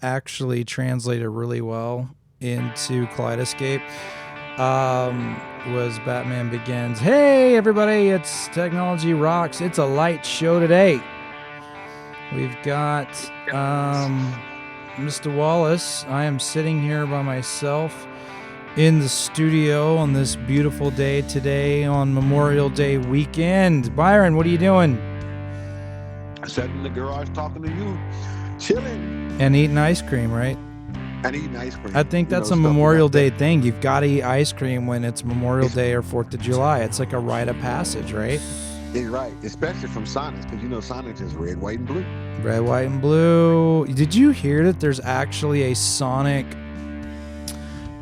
actually translated really well into Kaleidoscape was Batman Begins. Hey, everybody, it's Technology Rocks. It's a light show today. We've got Mr. Wallace. I am sitting here by myself in the studio on this beautiful day today on Memorial Day weekend. Byron, what are you doing? Sitting in the garage talking to you, chilling. And eating ice cream, right? And eating ice cream. I think that's a Memorial Day thing. You've got to eat ice cream when it's Memorial Day or 4th of July. It's like a rite of passage, right? You're right, especially from Sonic, because you know Sonic is red, white, and blue. Red, white, and blue. Did you hear that there's actually a Sonic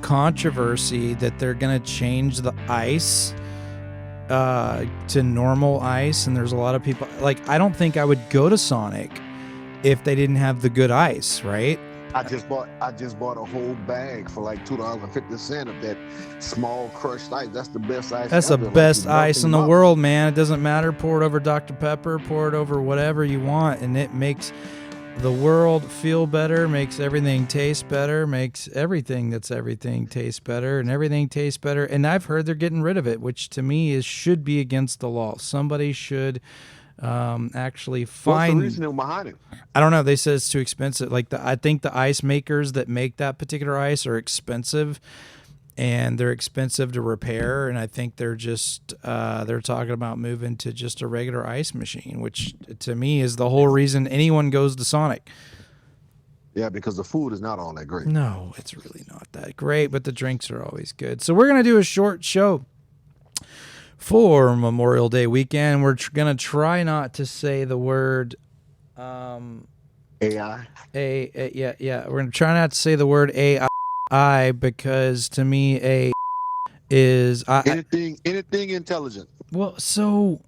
controversy that they're going to change the ice to normal ice? And there's a lot of people, like, I don't think I would go to Sonic if they didn't have the good ice, right? I just bought a whole bag for like $2.50 of that small crushed ice. That's the best ice. That's ever. the best like ice in the world, man. It doesn't matter. Pour it over Dr. Pepper, pour it over whatever you want, and it makes the world feel better, makes everything taste better, makes everything that's everything taste better, and everything tastes better. And I've heard they're getting rid of it, which to me should be against the law. Somebody should actually find. What's the reasoning behind it? I don't know. They said it's too expensive. Like I think the ice makers that make that particular ice are expensive, and they're expensive to repair. And I think they're just they're talking about moving to just a regular ice machine, which to me is the whole reason anyone goes to Sonic. Yeah, because the food is not all that great. No, it's really not that great, but the drinks are always good. So we're gonna do a short show for Memorial Day weekend. We're going to try not to say the word AI. Yeah. We're going to try not to say the word AI because to me A is anything intelligent. Well, so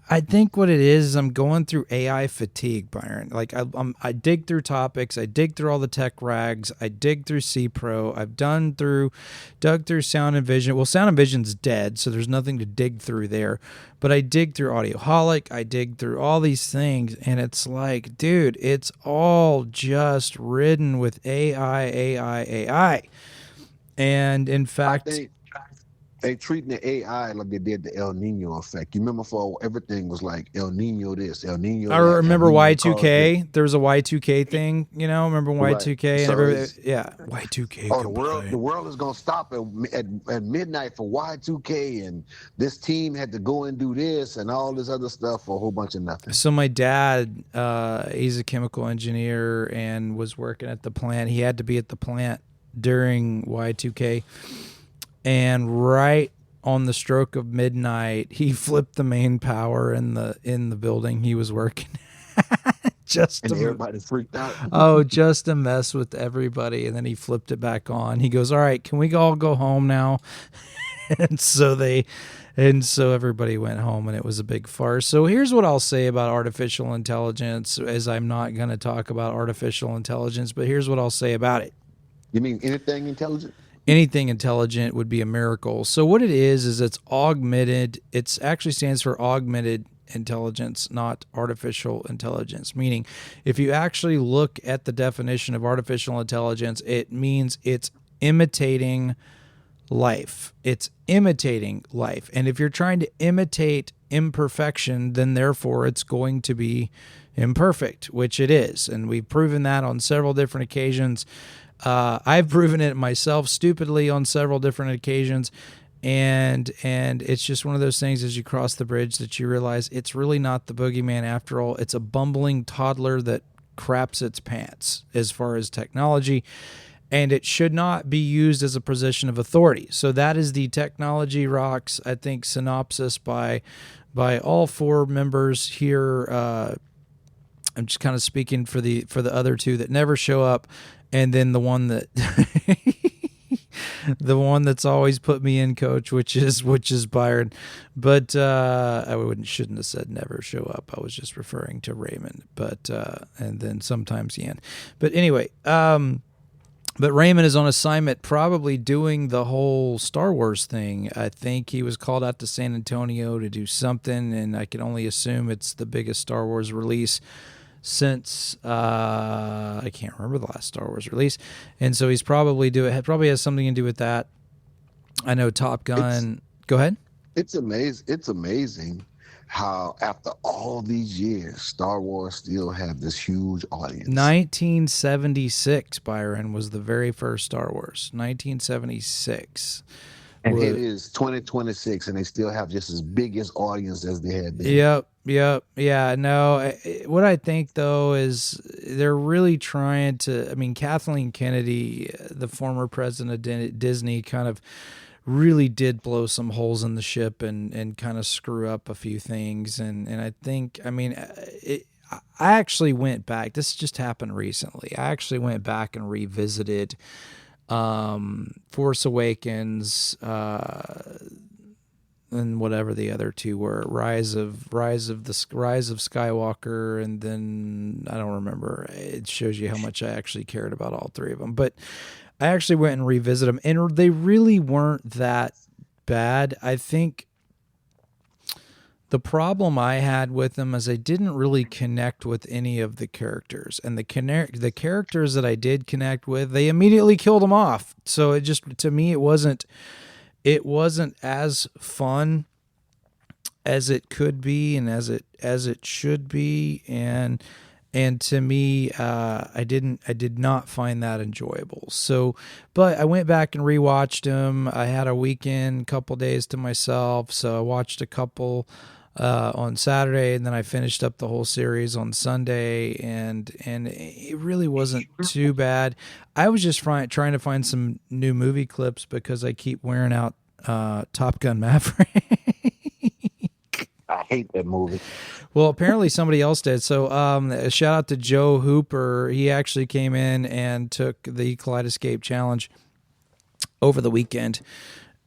I think what it is I'm going through AI fatigue, Byron. Like I dig through topics, I dig through all the tech rags, I dig through C Pro, I've dug through Sound and Vision. Well, Sound and Vision's dead, so there's nothing to dig through there. But I dig through Audioholic, I dig through all these things, and it's like, dude, it's all just ridden with AI. And in fact, they treating the AI like they did the El Nino effect. You remember for everything was like El Nino this, El Nino that. I remember Y2K. There was a Y2K thing, you know. Remember Y2K? So Y2K. Oh, the world is gonna stop at midnight for Y2K, and this team had to go and do this and all this other stuff for a whole bunch of nothing. So my dad, he's a chemical engineer and was working at the plant. He had to be at the plant during Y2K. And right on the stroke of midnight, he flipped the main power in the building he was working at. Everybody freaked out. Oh, just to mess with everybody. And then he flipped it back on. He goes, "All right, can we all go home now?" And so everybody went home, and it was a big farce. So here's what I'll say about artificial intelligence, as I'm not going to talk about artificial intelligence, but here's what I'll say about it. You mean anything intelligent? Anything intelligent would be a miracle. So what it is it's augmented. It actually stands for augmented intelligence, not artificial intelligence. Meaning, if you actually look at the definition of artificial intelligence, it means it's imitating life. It's imitating life. And if you're trying to imitate imperfection, then therefore it's going to be imperfect, which it is. And we've proven that on several different occasions. I've proven it myself stupidly on several different occasions, and it's just one of those things as you cross the bridge that you realize it's really not the boogeyman after all. It's a bumbling toddler that craps its pants as far as technology, and it should not be used as a position of authority. So that is the Technology Rocks, I think, synopsis by all four members here. I'm just kind of speaking for the other two that never show up. And then the one that the one that's always put me in, coach, which is Byron. But shouldn't have said never show up. I was just referring to Raymond. But and then sometimes Ian. But anyway, but Raymond is on assignment, probably doing the whole Star Wars thing. I think he was called out to San Antonio to do something, and I can only assume it's the biggest Star Wars release since I can't remember the last Star Wars release, and so he's probably probably has something to do with that. I know Top Gun. Go ahead. It's amazing. It's amazing how after all these years, Star Wars still have this huge audience. 1976, Byron, was the very first Star Wars. 1976. And it is 2026, and they still have just as big as audience as they had then. Yep. Yeah, no. What I think, though, is they're really trying to. I mean, Kathleen Kennedy, the former president of Disney, kind of really did blow some holes in the ship and kind of screw up a few things. And I think, I mean, I actually went back. This just happened recently. I actually went back and revisited Force Awakens, and whatever the other two were, Rise of Skywalker, and then I don't remember. It shows you how much I actually cared about all three of them. But I actually went and revisited them, and they really weren't that bad. I think the problem I had with them is I didn't really connect with any of the characters, and the characters that I did connect with, they immediately killed them off. So it just, to me, it wasn't as fun as it could be and as it should be, and to me, I did not find that enjoyable. So, but I went back and rewatched them. I had a weekend, couple days to myself, so I watched a couple on Saturday, and then I finished up the whole series on Sunday, and it really wasn't too bad. I was just trying to find some new movie clips because I keep wearing out Top Gun Maverick. I hate that movie. Well, apparently somebody else did. So a shout out to Joe Hooper. He actually came in and took the Kaleidoscape Challenge over the weekend.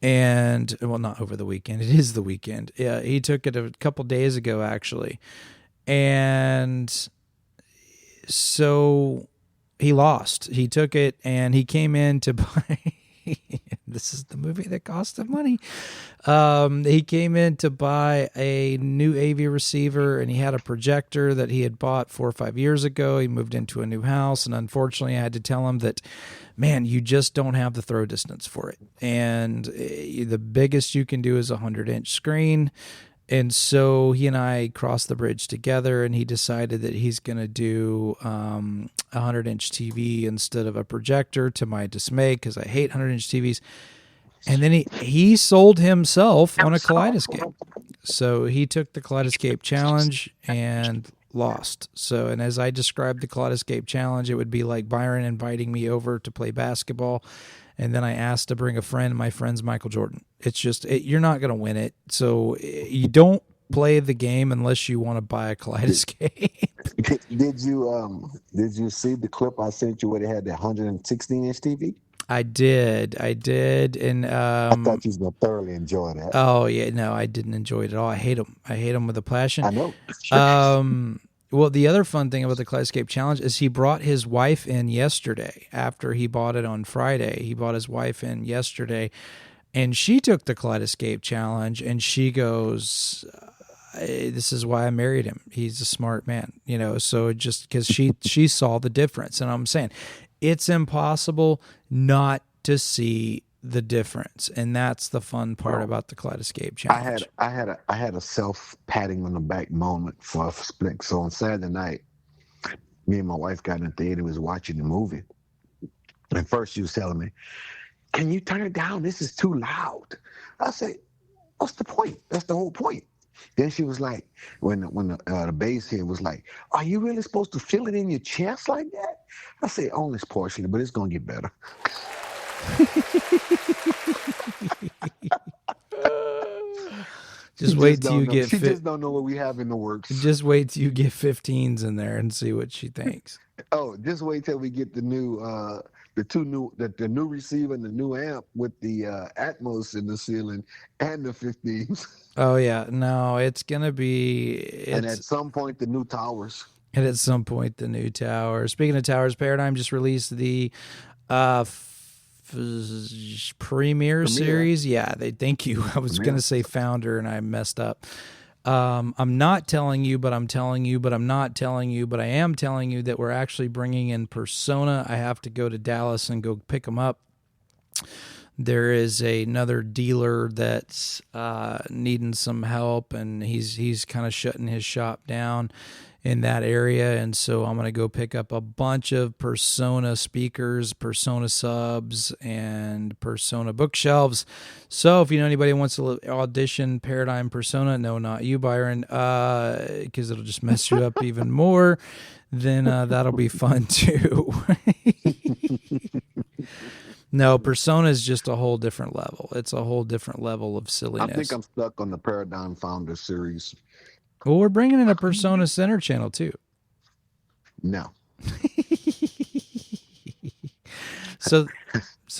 And, well, not over the weekend. It is the weekend. Yeah, he took it a couple days ago, actually. And so he lost. He took it, and he came in to buy... This is the movie that cost him money. He came in to buy a new AV receiver, and he had a projector that he had bought 4 or 5 years ago. He moved into a new house, and unfortunately, I had to tell him that, man, you just don't have the throw distance for it. And the biggest you can do is a 100-inch screen. And so he and I crossed the bridge together, and he decided that he's going to do a 100-inch TV instead of a projector, to my dismay, because I hate 100-inch TVs. And then he sold himself on a Kaleidoscape. So he took the Kaleidoscape Challenge and lost. So, and as I described the Kaleidoscape Challenge, it would be like Byron inviting me over to play basketball, and then I asked to bring a friend. My friend's Michael Jordan. It's just, you're not going to win it. So you don't play the game unless you want to buy a Kaleidoscape. Did you see the clip I sent you where they had the 116-inch TV? I did, and I thought you was gonna thoroughly enjoy that. Oh yeah, no, I didn't enjoy it at all. I hate them with a passion. I know. Well, the other fun thing about the Kaleidoscape Challenge is he brought his wife in yesterday after he bought it on Friday. He brought his wife in yesterday, and she took the Kaleidoscape Challenge, and she goes, this is why I married him. He's a smart man, so just because she saw the difference. And I'm saying it's impossible not to see the difference, and that's the fun part about the Kaleidoscape Challenge. I had a self patting on the back moment for a split. So on Saturday night, me and my wife got in the theater, was watching the movie, and first she was telling me, "Can you turn it down? This is too loud." I said, "What's the point? That's the whole point." Then she was like, when the bass here was like, "Are you really supposed to feel it in your chest like that?" I said, "Only partially, but it's gonna get better." Just wait till you get. She just don't know what we have in the works. Just wait till you get 15s in there and see what she thinks. Oh, just wait till we get the new, the new receiver and the new amp with the Atmos in the ceiling and the 15s. Oh yeah, no, it's gonna be. And at some point, the new towers. And at some point, the new tower. Speaking of towers, Paradigm just released the Premiere series. Yeah, thank you. I was going to say Founder, and I messed up. I'm not telling you, but I'm telling you, but I'm not telling you, but I am telling you that we're actually bringing in Persona. I have to go to Dallas and go pick them up. There is another dealer that's needing some help, and he's kind of shutting his shop down in that area, and so I'm going to go pick up a bunch of Persona speakers, Persona subs, and Persona bookshelves. So if you know anybody who wants to audition Paradigm Persona, no, not you, Byron, because it'll just mess you up even more, then that'll be fun too. No, Persona is just a whole different level. It's a whole different level of silliness. I think I'm stuck on the Paradigm Founder series. Well, we're bringing in a Persona Center channel too. No. So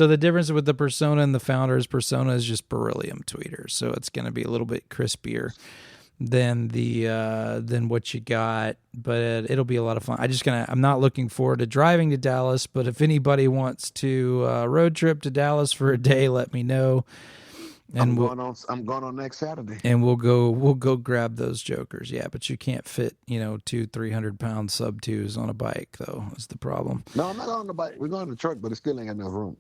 the difference with the Persona and the Founder is Persona is just beryllium tweeter, so it's going to be a little bit crispier than what you got, but it'll be a lot of fun. I'm not looking forward to driving to Dallas, but if anybody wants to road trip to Dallas for a day, let me know. And I'm going on next Saturday. And we'll go grab those jokers. Yeah, but you can't fit, 200-300 pound sub twos on a bike though. Is the problem. No, I'm not on the bike. We're going on the truck, but it still ain't got enough room.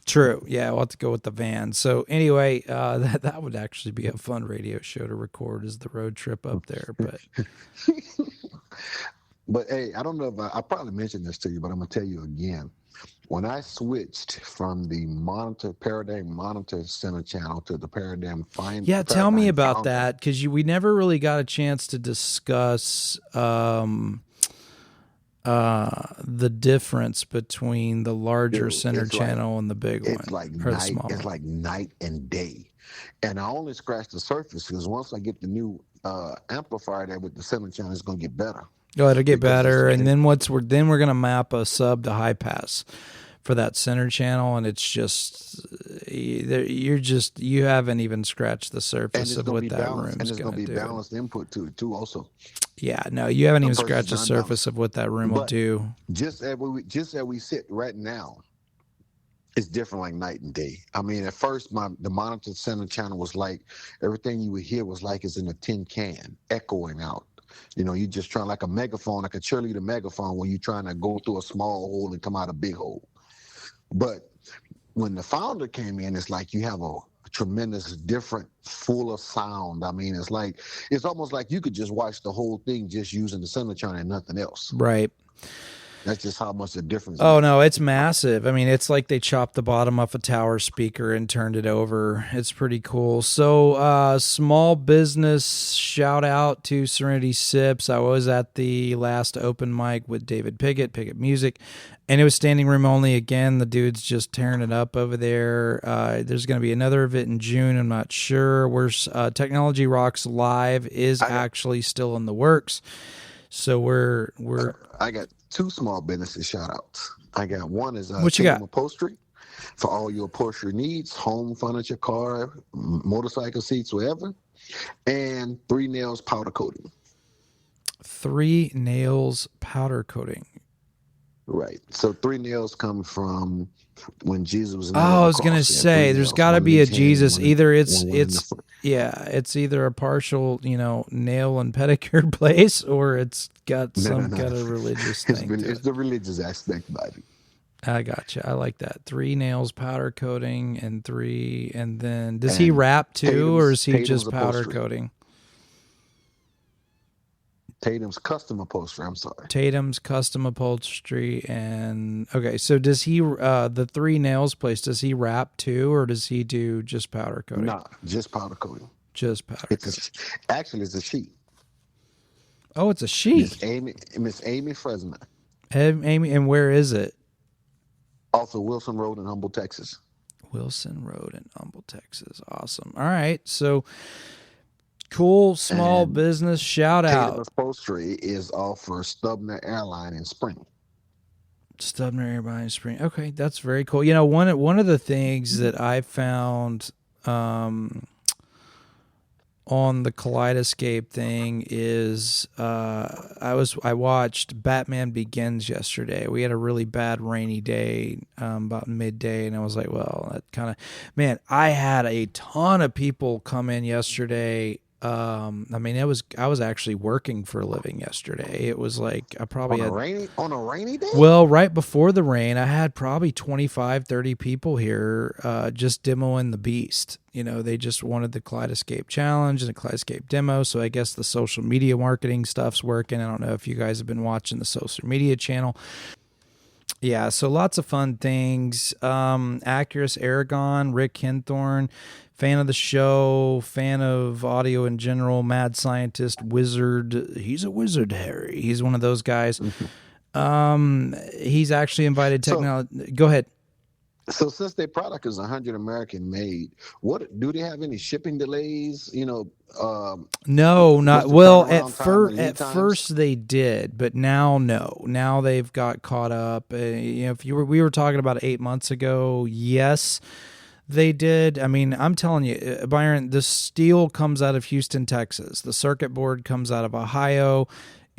True. Yeah, we'll have to go with the van. So anyway, that would actually be a fun radio show to record, is the road trip up there. But but hey, I don't know if I probably mentioned this to you, but I'm gonna tell you again. When I switched from the Paradigm Monitor Center channel to the Paradigm Finder, yeah, tell me about that, because we never really got a chance to discuss the difference between the larger center channel and the big one. It's like night and day, and I only scratched the surface because once I get the new amplifier there with the center channel, it's gonna get better. Oh, it'll get better, and then we're gonna map a sub to high pass for that center channel, and it's just you haven't even scratched the surface of what that room's and it's gonna be balanced input to it too, also. Yeah, no, you haven't even scratched the surface of what that room will do. Just as we sit right now, it's different like night and day. I mean, at first, the monitor center channel was like everything you would hear was like it's in a tin can, echoing out. You just trying like a megaphone, like a cheerleader megaphone, when you're trying to go through a small hole and come out a big hole. But when the Founder came in, it's like you have a tremendous different, full of sound. I mean, it's almost like you could just watch the whole thing just using the center channel and nothing else. Right. That's just how much the difference is. Oh, no, it's massive. I mean, it's like they chopped the bottom off a tower speaker and turned it over. It's pretty cool. So, small business shout out to Serenity Sips. I was at the last open mic with David Pickett Music, and it was standing room only again. The dude's just tearing it up over there. There's going to be another event in June. I'm not sure. Technology Rocks Live is actually still in the works. So I got two small businesses shout outs. I got one is what you got? Upholstery for all your upholstery needs, home furniture, car, motorcycle seats, whatever. And 3 Nails powder coating. 3 Nails powder coating. Right. So 3 Nails come from when Jesus was. I was gonna say there's got to be a Jesus. Either it's either a partial nail and pedicure place, or it's got some kind of religious thing. It's the religious aspect by it. I gotcha. I like that. 3 Nails powder coating and then does he wrap too, or is he just powder coating? Tatum's Custom Upholstery. I'm sorry. Tatum's Custom Upholstery. And okay, so does he the 3 Nails place, does he wrap too, or does he do just powder coating? No, just powder coating. Just powder coating. Actually, it's a she. Oh, it's a she. Miss Amy Fresman. Amy, and where is it? Off of Wilson Road in Humble, Texas. Wilson Road in Humble, Texas. Awesome. All right, so. Cool small business shout out. Tatum Upholstery is off for Stubner Airline in Spring. Stubner Airline in Spring. Okay, that's very cool. One of the things that I found on the Kaleidoscape thing is I watched Batman Begins yesterday. We had a really bad rainy day about midday, and I was like, well, that kind of, man, I had a ton of people come in yesterday I mean, I was actually working for a living yesterday. It was like I probably had, On a rainy day? well, right before the rain, I had probably 25, 30 people here just demoing the beast. You know, they just wanted the Kaleidoscape challenge and the Kaleidoscape demo. So I guess the social media marketing stuff's working. I don't know if you guys have been watching the social media channel. Yeah, so lots of fun things. Acurus Aragon, Rick Hinthorn, fan of the show, fan of audio in general, mad scientist, wizard. He's a wizard, Harry. He's one of those guys. He's actually invited technology. Go ahead. So since their product is 100 American made, what do they have any shipping delays? No, what's not the well. turnaround time and lead At times? first they did, but now no. Now they've got caught up. You know, if we were talking about 8 months ago, yes, they did. I mean, I'm telling you, Byron, the steel comes out of Houston, Texas. The circuit board comes out of Ohio.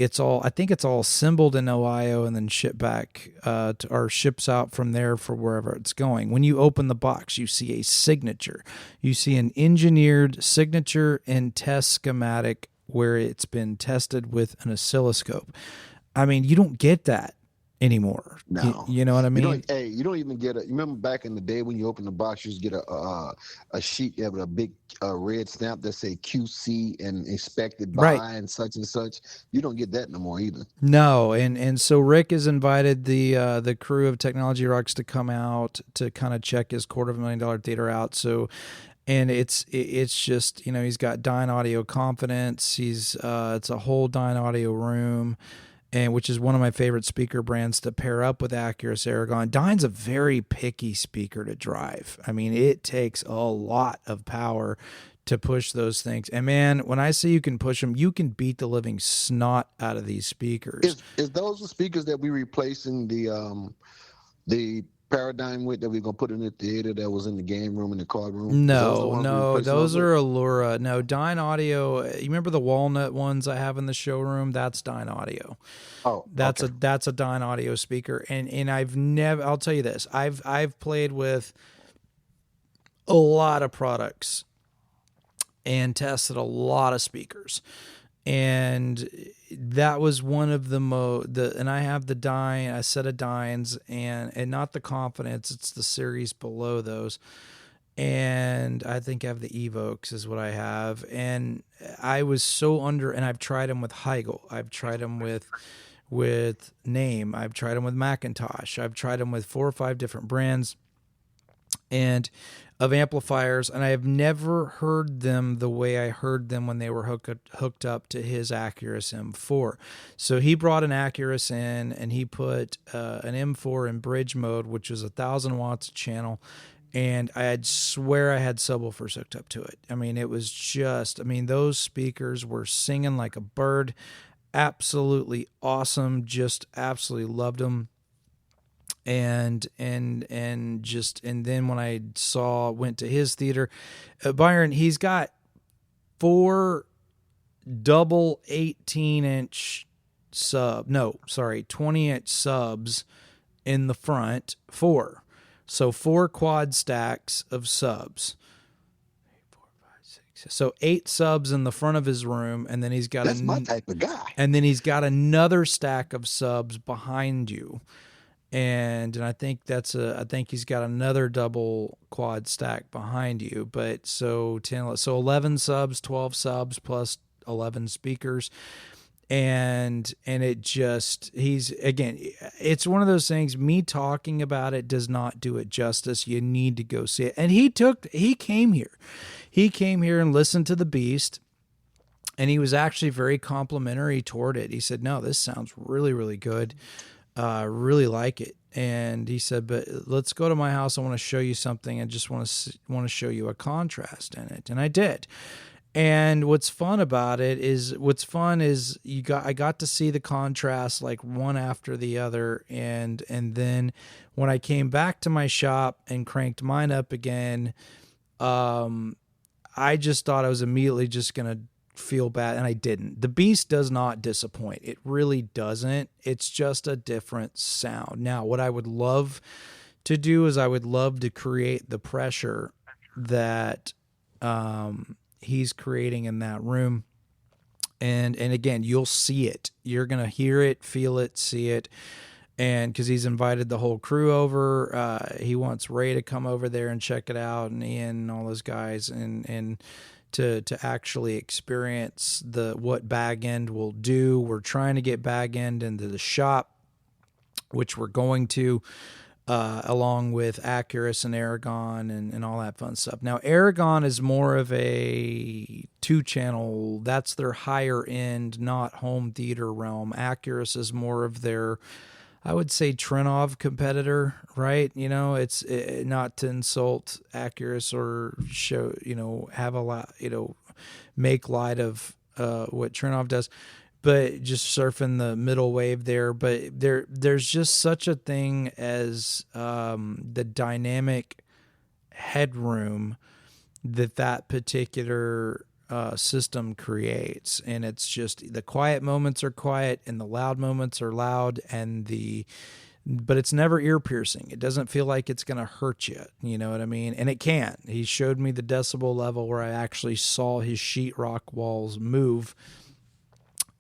I think it's all assembled in Ohio and then shipped back or ships out from there for wherever it's going. When you open the box, you see a signature. You see an engineered signature and test schematic where it's been tested with an oscilloscope. I mean, you don't get that anymore. No. You know what I mean? You don't even get a. You remember back in the day when you open the box, you just get a sheet with a big red stamp that say QC and inspected by Right. and such and such. You don't get that no more either. No, and so Rick has invited the crew of Technology Rocks to come out to kind of check his $250,000 theater out. So, and it's just, you know, he's got Dyne Audio Confidence. It's a whole Dyne Audio room, and which is one of my favorite speaker brands to pair up with Acurus Aragon. Dyne's a very picky speaker to drive. I mean, it takes a lot of power to push those things. And man, when I say you can push them, you can beat the living snot out of these speakers. Is those the speakers that we replacing the paradigm with that we're gonna put in the theater that was in the game room and the card room? Is those the ones we No, replacing those those with? are Allura. No, Dyne Audio. You remember the walnut ones I have in the showroom? That's Dyne Audio. Oh, That's okay. a Dyne Audio speaker. And I've never. I'll tell you this. I've played with a lot of products and tested a lot of speakers, and that was one of and I have the Dyne, a set of Dynes, and not the Confidence, it's the series below those, and I think I have the Evokes is what I have, and I was so under, and I've tried them with Heigl, I've tried them with Name, I've tried them with Macintosh, I've tried them with 4 or 5 different brands and of amplifiers, and I have never heard them the way I heard them when they were hooked up to his Acurus M4. So he brought an Acurus in, and he put an M4 in bridge mode, which was 1,000 watts a channel, and I'd swear I had subwoofers hooked up to it. I mean, it was just, I mean, those speakers were singing like a bird. Absolutely awesome. Just absolutely loved them. And then when I went to his theater, Byron, he's got 4 double 18-inch 20-inch subs in the front, 4. So 4 quad stacks of subs. 4, 5, 6. So 8 subs in the front of his room, and then he's got That's my type of guy. and then he's got another stack of subs behind you. And I think I think he's got another double quad stack behind you. But so 11 subs, 12 subs plus 11 speakers. And it just, it's one of those things, me talking about it does not do it justice. You need to go see it. And he came here and listened to the Beast, and he was actually very complimentary toward it. He said, no, this sounds really, really good. Really like it. And he said, but let's go to my house. I want to show you something. I just want to show you a contrast in it. And I did. And what's fun is I got to see the contrast like one after the other. And then when I came back to my shop and cranked mine up again, I just thought I was immediately just going to feel bad, and I didn't. The Beast does not disappoint. It really doesn't. It's just a different sound. Now, what I would love to do is I would love to create the pressure that he's creating in that room. And again, you'll see it. You're going to hear it, feel it, see it. And because he's invited the whole crew over, he wants Ray to come over there and check it out, and Ian and all those guys, and to actually experience what Bag End will do. We're trying to get Bag End into the shop, which we're going to, along with Acurus and Aragon and all that fun stuff. Now, Aragon is more of a 2-channel. That's their higher end, not home theater realm. Acurus is more of their, I would say, Trinov competitor, right? You know, it's not to insult Acurus or show, have a lot, make light of what Trinov does, but just surfing the middle wave there. But there's just such a thing as the dynamic headroom that particular system creates, and it's just the quiet moments are quiet and the loud moments are loud, but it's never ear piercing. It doesn't feel like it's going to hurt you. You know what I mean? And it can. He showed me the decibel level where I actually saw his sheetrock walls move,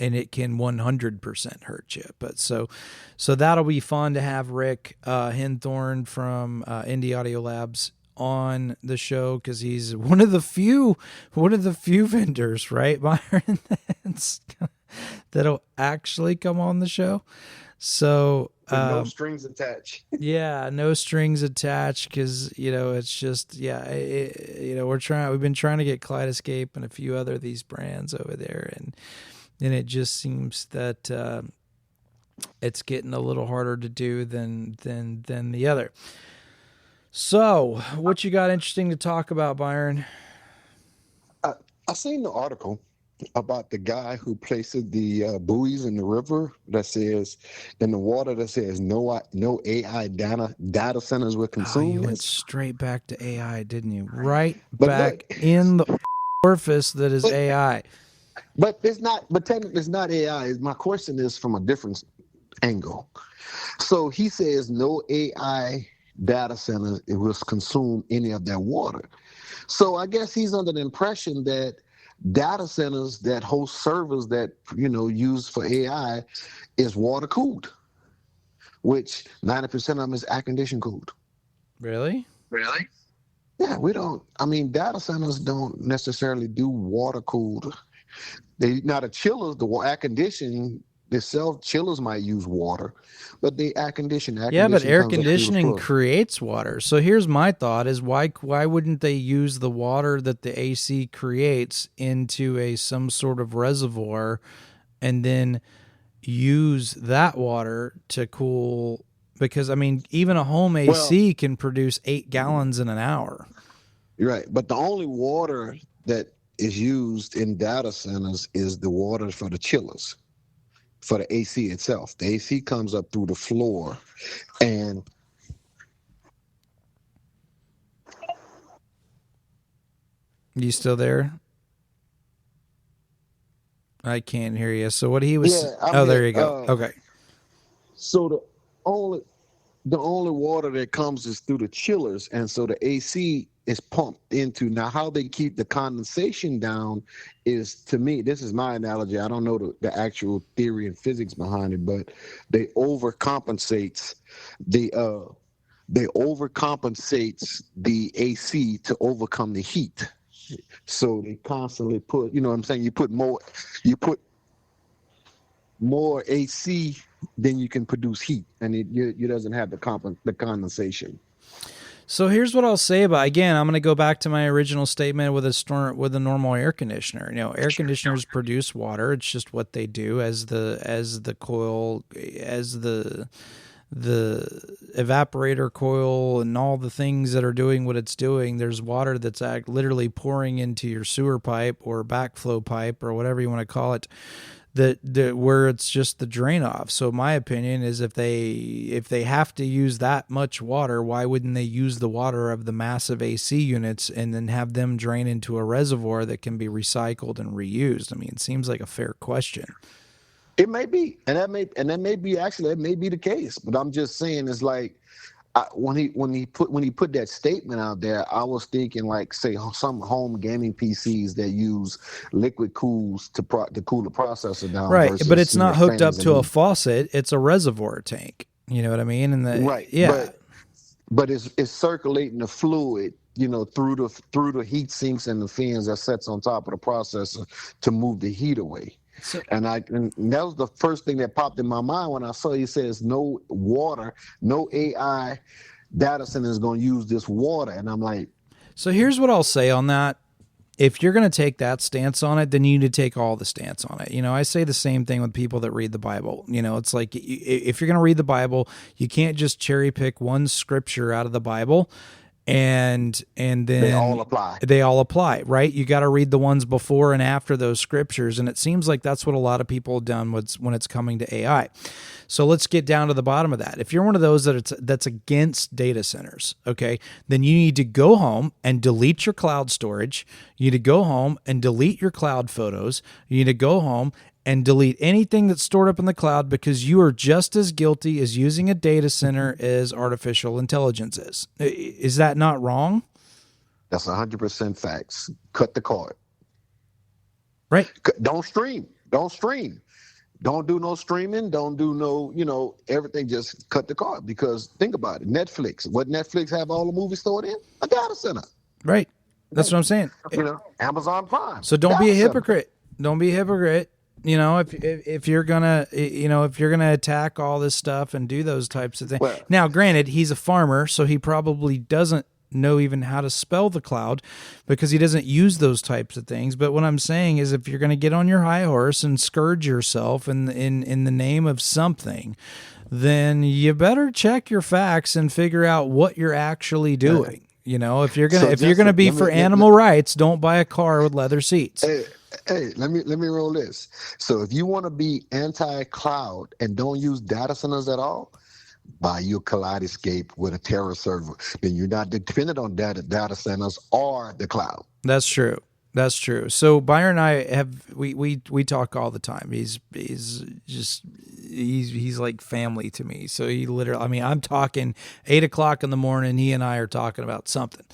and it can 100% hurt you. But so that'll be fun to have Rick Henthorn from Indie Audio Labs on the show, because he's one of the few vendors, right, Byron, that'll actually come on the show. So no strings attached. Yeah, no strings attached, because it's just we've been trying to get Kaleidoscape and a few other of these brands over there, and it just seems that it's getting a little harder to do than the other. So, what you got interesting to talk about, Byron? I seen the article about the guy who places the buoys in the river that says, in the water, that says no AI data centers were consumed. You went straight back to AI, didn't you? Right back in the orifice that is AI. But it's not. But technically, it's not AI. My question is from a different angle. So he says no AI data center will consume any of that water. So I guess he's under the impression that data centers that host servers that use for AI is water cooled, which 90% of them is air condition cooled. Really? Yeah, we don't. I mean, data centers don't necessarily do water cooled. The chillers, the air conditioning itself, chillers might use water, but the air conditioning. Yeah, but air conditioning creates water. So here's my thought: is why wouldn't they use the water that the AC creates into some sort of reservoir, and then use that water to cool? Because I mean, even a home AC can produce 8 gallons in an hour. Right, but the only water that is used in data centers is the water for the chillers, for the AC itself. The AC comes up through the floor, and you still there? I can't hear you. So what he was? Yeah, there you go. Okay. So the only water that comes is through the chillers, and so the AC is pumped into. Now, how they keep the condensation down is, to me, this is my analogy. I don't know the actual theory and physics behind it, but they overcompensates the AC to overcome the heat. So they constantly put, what I'm saying, you put more AC than you can produce heat, and it doesn't have the condensation. So here's what I'll say about, again, I'm going to go back to my original statement with a normal air conditioner. Air conditioners produce water. It's just what they do as the coil, as the evaporator coil and all the things that are doing what it's doing. There's water that's literally pouring into your sewer pipe or backflow pipe or whatever you want to call it, that where it's just the drain off. So my opinion is, if they have to use that much water, why wouldn't they use the water of the massive AC units and then have them drain into a reservoir that can be recycled and reused? I mean, it seems like a fair question. It may be, and that may be the case. But I'm just saying, it's like, When he put that statement out there, I was thinking like say some home gaming PCs that use liquid cools to cool the processor down Right, but versus it's not hooked up fans and to a heat. faucet. It's a reservoir tank. You know what I mean? And Right, yeah. but it's circulating the fluid, through the heat sinks and the fans that sets on top of the processor to move the heat away. So, And that was the first thing that popped in my mind when I saw he says no water, no AI data center is going to use this water, and I'm like, so here's what I'll say on that. If you're going to take that stance on it, then you need to take all the stance on it. I say the same thing with people that read the Bible. It's like if you're going to read the Bible, you can't just cherry pick one scripture out of the Bible and then they all apply, right? You got to read the ones before and after those scriptures, and it seems like that's what a lot of people have done when it's coming to AI. So let's get down to the bottom of that. If you're one of those that's against data centers, okay, then you need to go home and delete your cloud storage. You need to go home and delete your cloud photos. You need to go home and delete anything that's stored up in the cloud, because you are just as guilty as using a data center as artificial intelligence is. Is that not wrong? that's 100% facts. Cut the cord. Right. Don't stream. Don't stream. Don't do no streaming. Don't do no, everything. Just cut the cord, because think about it. Netflix. What Netflix have all the movies stored in? A data center. Right. That's what I'm saying. Amazon Prime. So don't be a Data center. hypocrite. Don't be a hypocrite. If you're gonna, if you're gonna attack all this stuff and do those types of things. Well, Now, granted, he's a farmer, so he probably doesn't know even how to spell the cloud, because he doesn't use those types of things. But what I'm saying is, if you're going to get on your high horse and scourge yourself in the name of something, then you better check your facts and figure out what you're actually doing. If you're gonna be for animal rights, don't buy a car with leather seats. Hey, let me roll this. So if you want to be anti-cloud and don't use data centers at all, buy you a Kaleidoscape with a Terra server. Then you're not dependent on data centers or the cloud. That's true. That's true. So Byron and I we talk all the time. He's like family to me. So he literally, I'm talking 8 o'clock in the morning. He and I are talking about something.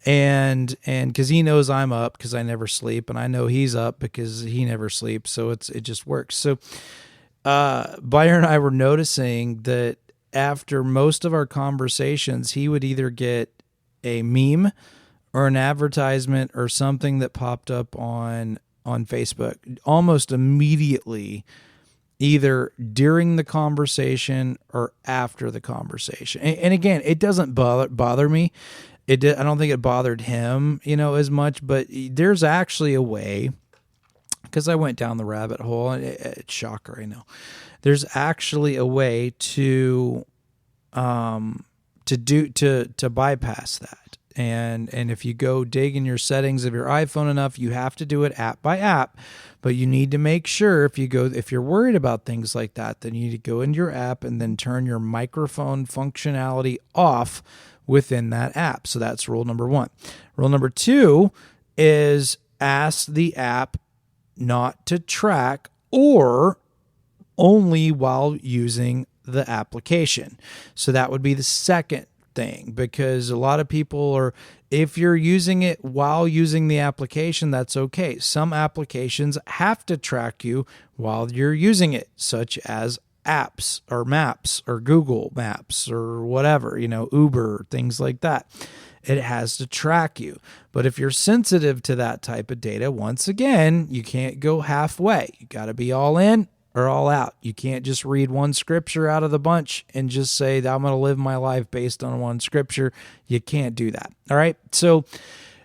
And because he knows I'm up because I never sleep, and I know he's up because he never sleeps, so it just works. So Byron and I were noticing that after most of our conversations, he would either get a meme or an advertisement or something that popped up on Facebook almost immediately, either during the conversation or after the conversation. And again, it doesn't bother me. I don't think it bothered him, as much, but there's actually a way, because I went down the rabbit hole, and it's shocker, I know. There's actually a way to bypass that. And if you go dig in your settings of your iPhone enough, you have to do it app by app, but you need to make sure if you're worried about things like that, then you need to go into your app and then turn your microphone functionality off within that app. So that's rule number 1. Rule number 2 is ask the app not to track or only while using the application. So that would be the second thing, because a lot of people if you're using it while using the application, that's okay. Some applications have to track you while you're using it, such as apps or maps or Google Maps or whatever, Uber, things like that. It has to track you. But if you're sensitive to that type of data, once again, you can't go halfway. You got to be all in or all out. You can't just read one scripture out of the bunch and just say that I'm going to live my life based on one scripture. You can't do that. All right. So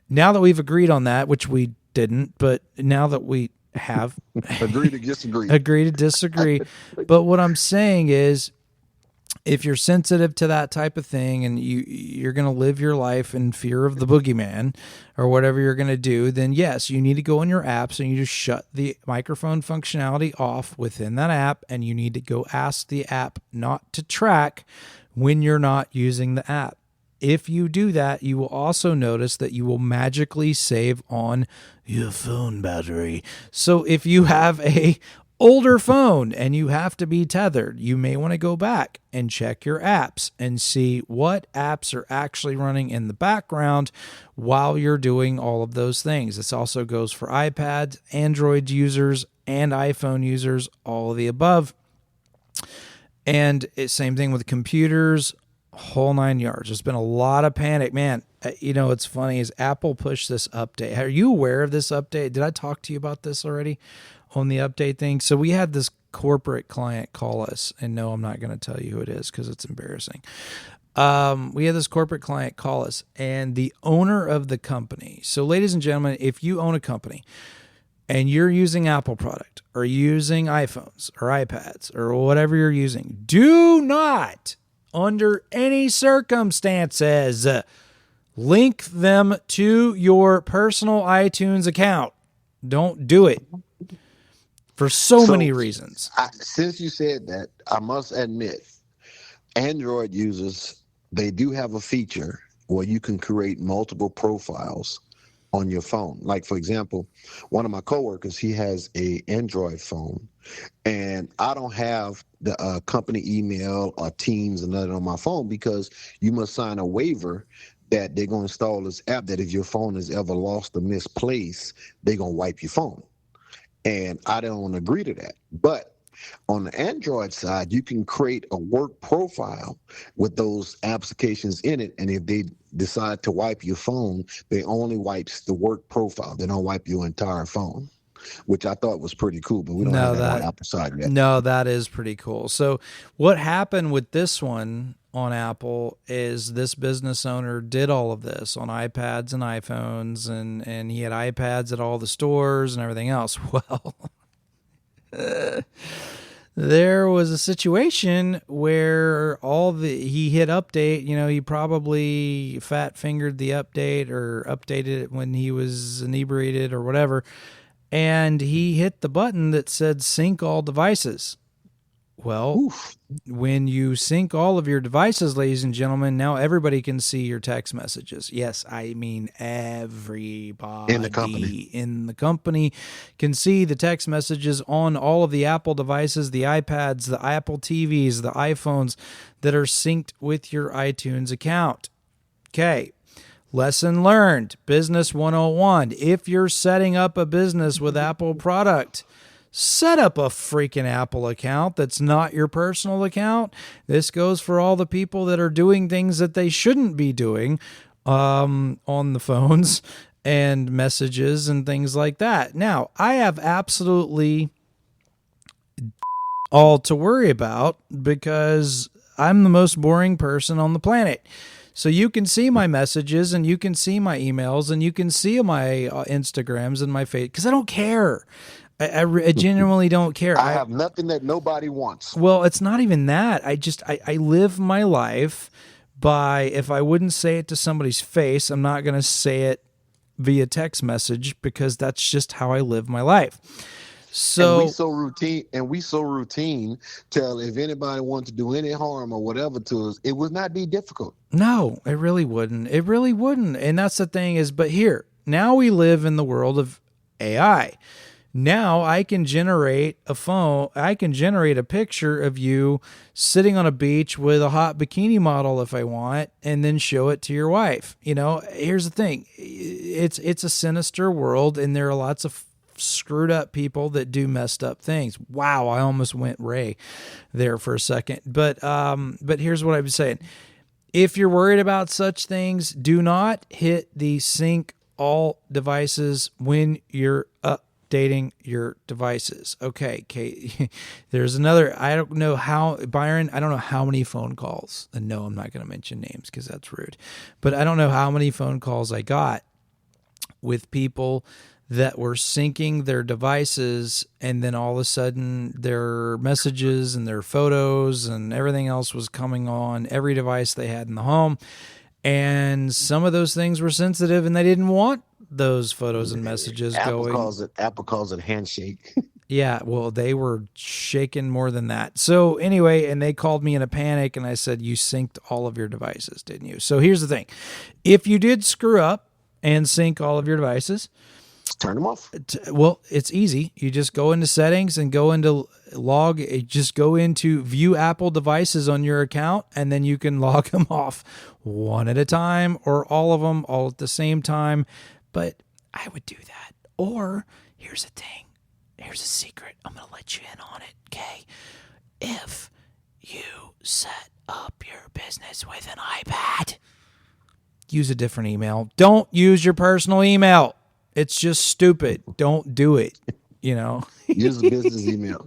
now that we've agreed on that, which we didn't, but now that we have agree to disagree. Agree to disagree. But what I'm saying is, if you're sensitive to that type of thing and you're going to live your life in fear of the boogeyman or whatever you're going to do, then yes, you need to go in your apps and you just shut the microphone functionality off within that app, and you need to go ask the app not to track when you're not using the app. If you do that, you will also notice that you will magically save on your phone battery. So if you have a older phone and you have to be tethered, you may want to go back and check your apps and see what apps are actually running in the background while you're doing all of those things. This also goes for iPads, Android users, and iPhone users, all of the above. And it's same thing with computers, whole 9 yards. There's been a lot of panic, man. You know, what's funny is Apple pushed this update. Are you aware of this update? Did I talk to you about this already on the update thing? So we had this corporate client call us, and no, I'm not going to tell you who it is because it's embarrassing. We had this corporate client call us, and the owner of the company. So ladies and gentlemen, if you own a company and you're using Apple product or using iPhones or iPads or whatever you're using, do not, under any circumstances, link them to your personal iTunes account. Don't do it for so many reasons. Since you said that, I must admit, Android users, they do have a feature where you can create multiple profiles on your phone. Like, for example, one of my coworkers, he has a Android phone, and I don't have the company email or Teams and nothing on my phone because you must sign a waiver that they're going to install this app that if your phone is ever lost or misplaced, they're going to wipe your phone. And I don't agree to that. But on the Android side, you can create a work profile with those applications in it. And if they decide to wipe your phone, they only wipes the work profile. They don't wipe your entire phone, which I thought was pretty cool. But we don't have that on Apple side yet. No, that is pretty cool. So what happened with this one on Apple is this business owner did all of this on iPads and iPhones, and he had iPads at all the stores and everything else. Well, there was a situation where he hit update. You know, he probably fat fingered the update or updated it when he was inebriated or whatever, and he hit the button that said sync all devices. Well, when you sync all of your devices, ladies and gentlemen, now everybody can see your text messages. Yes, I mean everybody in the company can see the text messages on all of the Apple devices, the iPads, the Apple TVs, the iPhones that are synced with your iTunes account. Okay. Lesson learned, Business 101. If you're setting up a business with Apple product, set up a freaking Apple account that's not your personal account. This goes for all the people that are doing things that they shouldn't be doing on the phones and messages and things like that. Now, I have absolutely all to worry about because I'm the most boring person on the planet. So you can see my messages and you can see my emails and you can see my Instagrams and my face because I don't care. I genuinely don't care. I have nothing that nobody wants. Well, it's not even that. I live my life by, if I wouldn't say it to somebody's face, I'm not going to say it via text message because that's just how I live my life. So and we so routine till if anybody wants to do any harm or whatever to us, it would not be difficult. No, it really wouldn't. It really wouldn't. And that's the thing is, but here, now we live in the world of AI. Now I can generate a picture of you sitting on a beach with a hot bikini model if I want, and then show it to your wife. You know, here's the thing. It's a sinister world, and there are lots of screwed up people that do messed up things. Wow, I almost went Ray there for a second. But here's what I'm saying. If you're worried about such things, do not hit the sync all devices when you're updating your devices. Okay, Kate, there's another, I don't know how, Byron, I don't know how many phone calls, and no, I'm not going to mention names because that's rude, but I don't know how many phone calls I got with people that were syncing their devices, and then all of a sudden their messages and their photos and everything else was coming on every device they had in the home. And some of those things were sensitive and they didn't want those photos and messages going. Apple calls it handshake. Yeah, well, they were shaking more than that. So anyway, and they called me in a panic, and I said, you synced all of your devices, didn't you? So here's the thing. If you did screw up and sync all of your devices, Turn them off. Well, it's easy. You just go into settings and go into just go into view Apple devices on your account, and then you can log them off one at a time or all of them all at the same time. But I would do that. Or here's the thing. Here's a secret. I'm going to let you in on it, okay? If you set up your business with an iPad, use a different email. Don't use your personal email. It's just stupid. Don't do it, Use a business email.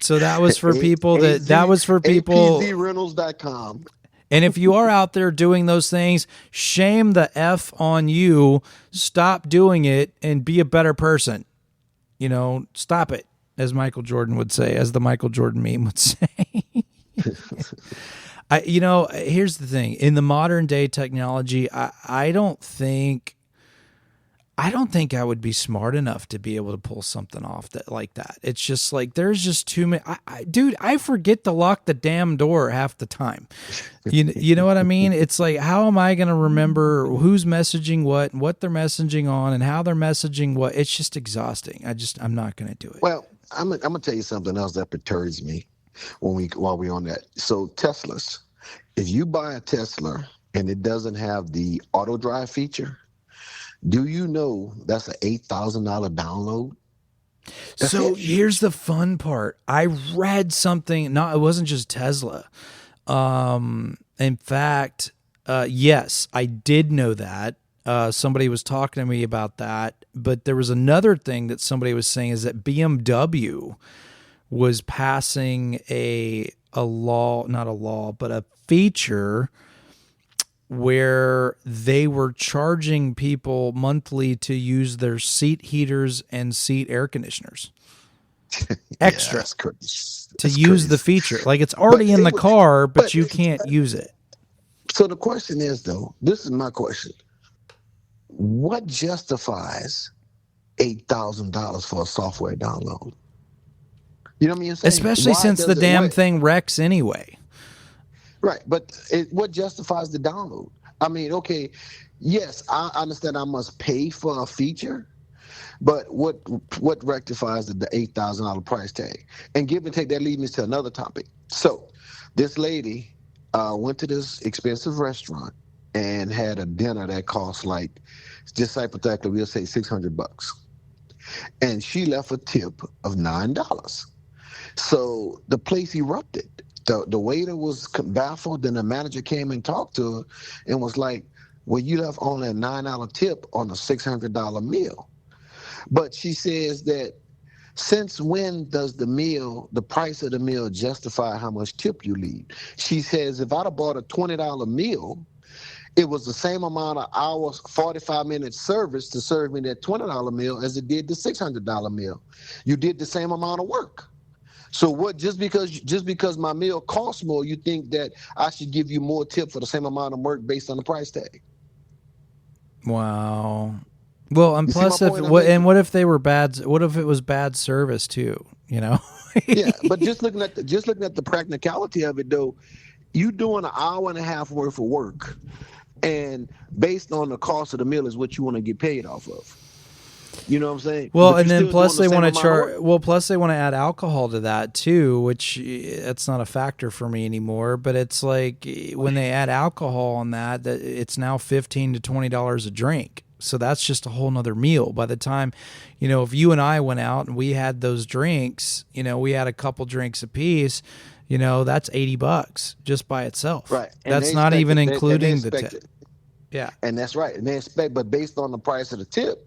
So that was for people that was for people. APZRentals.com. And if you are out there doing those things, shame the F on you. Stop doing it and be a better person. Stop it, as Michael Jordan would say, as the Michael Jordan meme would say. Here's the thing. In the modern day technology, I don't think I would be smart enough to be able to pull something off like that. It's just like there's just too many. Dude, I forget to lock the damn door half the time. You know what I mean? It's like, how am I going to remember who's messaging what and what they're messaging on and how they're messaging what? It's just exhausting. I'm not going to do it. Well, I'm gonna tell you something else that perturbs me while we're on that. So Teslas, if you buy a Tesla and it doesn't have the auto drive feature, do you know that's an $8,000 download? So here's the fun part. I read something. No, it wasn't just Tesla. In fact, yes, I did know that. Somebody was talking to me about that. But there was another thing that somebody was saying is that BMW was passing a law, not a law, but a feature where they were charging people monthly to use their seat heaters and seat air conditioners extra to use the feature. Like it's already in the car, but you can't use it. So the question is, though, this is my question. What justifies $8,000 for a software download? You know what I mean? Especially since the damn thing wrecks anyway. Right, but what justifies the download? I mean, okay, yes, I understand I must pay for a feature, but what rectifies the $8,000 price tag? And give and take, that leads me to another topic. So this lady went to this expensive restaurant and had a dinner that cost, like, just hypothetically, we'll say $600. And she left a tip of $9. So the place erupted. The waiter was baffled, and the manager came and talked to her and was like, well, you left only a $9 tip on a $600 meal. But she says that since when does the price of the meal justify how much tip you leave? She says, if I'd have bought a $20 meal, it was the same amount of hours, 45-minute service to serve me that $20 meal as it did the $600 meal. You did the same amount of work. So what? Just because my meal costs more, you think that I should give you more tip for the same amount of work based on the price tag? Wow. Well, and plus, what if they were bad? What if it was bad service too? Yeah, but just looking at the practicality of it, though, you doing an hour and a half worth of work, and based on the cost of the meal is what you want to get paid off of. You know what I'm saying? Well, and then plus they want to charge. Well, plus they want to add alcohol to that too, which that's not a factor for me anymore. But it's like when they add alcohol on that it's now $15 to $20 a drink. So that's just a whole nother meal. By the time, if you and I went out and we had those drinks, we had a couple drinks apiece, that's $80 just by itself. Right. And that's not even including the tip. Yeah. And that's right. And they expect, but based on the price of the tip,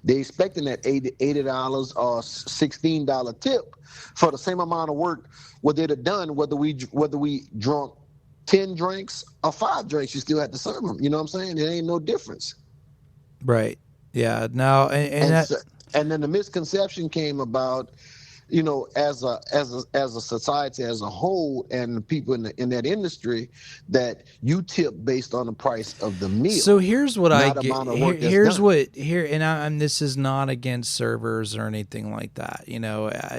they expecting that $80 or $16 tip for the same amount of work what they'd have done, whether we drunk 10 drinks or 5 drinks, you still have to serve them. You know what I'm saying? There ain't no difference. Right. Yeah. Now, and then the misconception came about as a society as a whole, and the people in that industry, that you tip based on the price of the So meal, here's what I not get. amount of work that's Here's done. what here, and this is not against servers or anything like that.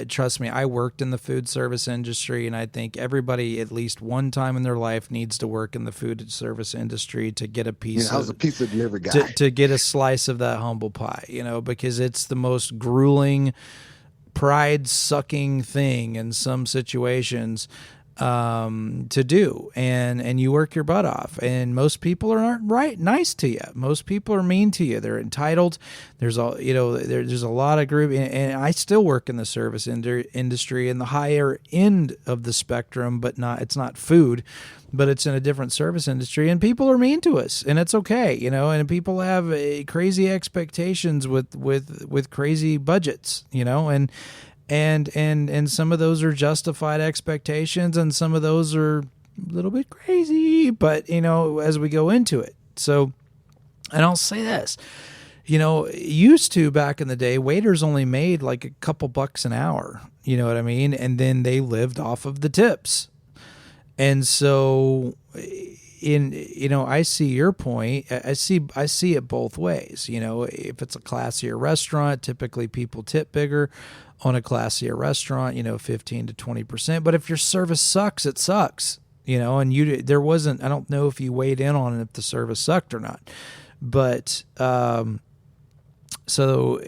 Trust me, I worked in the food service industry, and I think everybody at least one time in their life needs to work in the food service industry to get a piece I was a of pizza delivery guy. to get a slice of that humble pie. Because it's the most grueling, pride sucking thing in some situations to do, and you work your butt off, and most people aren't nice to you. Most people are mean to you. They're entitled. There's there's a lot of group, and I still work in the service industry in the higher end of the spectrum, but it's not food, but it's in a different service industry, and people are mean to us, and it's okay, and people have crazy expectations with crazy budgets, and some of those are justified expectations, and some of those are a little bit crazy, but as we go into it. So, and I'll say this, used to back in the day, waiters only made like a couple bucks an hour, you know what I mean? And then they lived off of the tips. And so I see your point. I see it both ways. If it's a classier restaurant, typically people tip bigger on a classier restaurant, 15 to 20%. But if your service sucks, it sucks, and there wasn't, I don't know if you weighed in on it, if the service sucked or not, but, so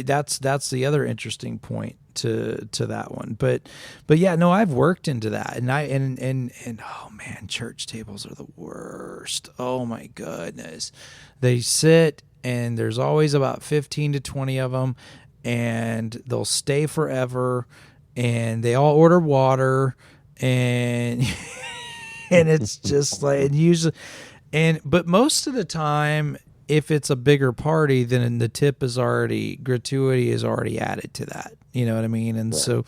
that's the other interesting point to that one. But yeah, no, I've worked into that, and oh man, church tables are the worst. Oh my goodness. They sit, and there's always about 15 to 20 of them, and they'll stay forever, and they all order water, and and it's just like, and usually, but most of the time, if it's a bigger party, then the gratuity is already added to that. You know what I mean? And Right. so,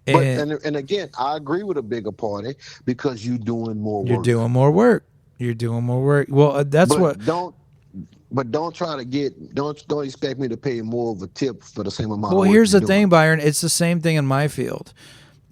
And again, I agree with a bigger party because you're doing more you're work. doing more work. You're doing more work. Well, that's what. But don't try to don't expect me to pay more of a tip for the same amount Well, of work here's you're the doing. thing, Byron. It's the same thing in my field.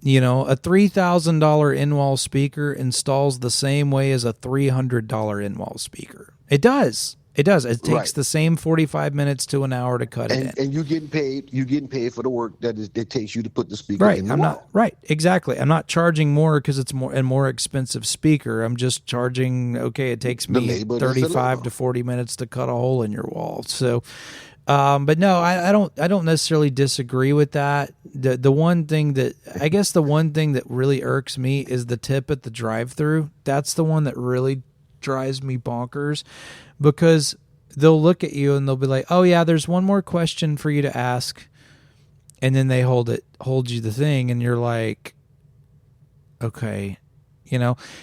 A $3,000 in-wall speaker installs the same way as a $300 in-wall speaker. It does. It does. It takes Right. the same 45 minutes to an hour to cut it in. And you're getting paid for the work that takes you to put the speaker Right. in the I'm wall. not right. Exactly. I'm not charging more because it's more expensive speaker. I'm just charging. Okay, it takes The me labor, that's the 35 labor. to 40 minutes to cut a hole in your wall. So, but no, I don't necessarily disagree with that. The one thing that really irks me is the tip at the drive-through. That's the one that really drives me bonkers, because they'll look at you and they'll be like, "Oh yeah, there's one more question for you to ask." And then they hold you the thing, and you're like, okay,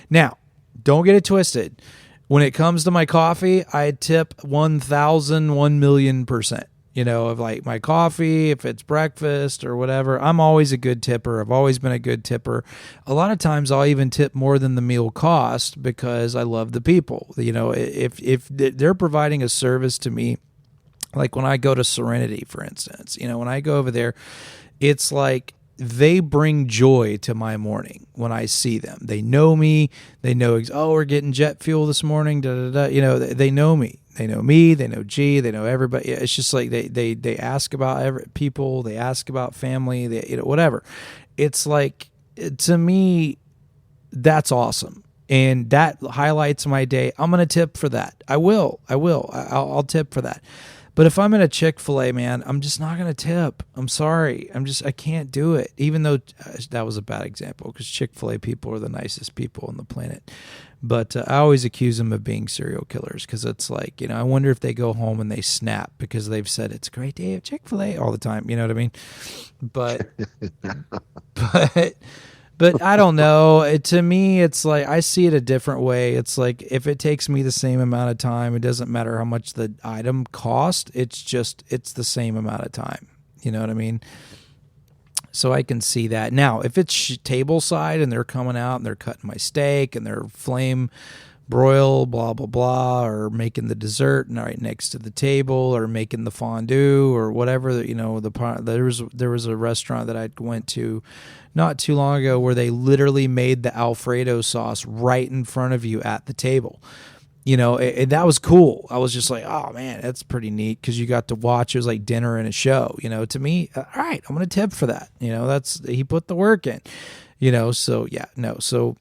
Now, don't get it twisted. When it comes to my coffee, I tip 1,000, 1,000,000%. Of like my coffee, if it's breakfast or whatever, I'm always a good tipper. I've always been a good tipper. A lot of times I'll even tip more than the meal cost because I love the people. If they're providing a service to me, like when I go to Serenity, for instance, when I go over there, it's like they bring joy to my morning when I see them. They know me. They know, we're getting jet fuel this morning. Da, da, da. They know me. They know me. They know G. They know everybody. It's just like they ask about people. They ask about family. They whatever. It's like, to me, that's awesome. And that highlights my day. I'm going to tip for that. I will. I'll tip for that. But if I'm in a Chick-fil-A, man, I'm just not going to tip. I'm sorry. I can't do it. Even though that was a bad example, because Chick-fil-A people are the nicest people on the planet. But I always accuse them of being serial killers, because it's like, I wonder if they go home and they snap because they've said it's a great day at Chick-fil-A all the time. You know what I mean? But But I don't know. To me, it's like, I see it a different way. It's like, if it takes me the same amount of time, it doesn't matter how much the item cost. It's the same amount of time. You know what I mean? So I can see that. Now, if it's table side and they're coming out and they're cutting my steak and they're flame broil, blah blah blah, or making the dessert right next to the table, or making the fondue, or whatever. There was a restaurant that I went to not too long ago where they literally made the Alfredo sauce right in front of you at the table. That was cool. I was just like, oh man, that's pretty neat, because you got to watch. It was like dinner and a show. To me, all right, I'm gonna tip for that. He put the work in. So yeah, no. So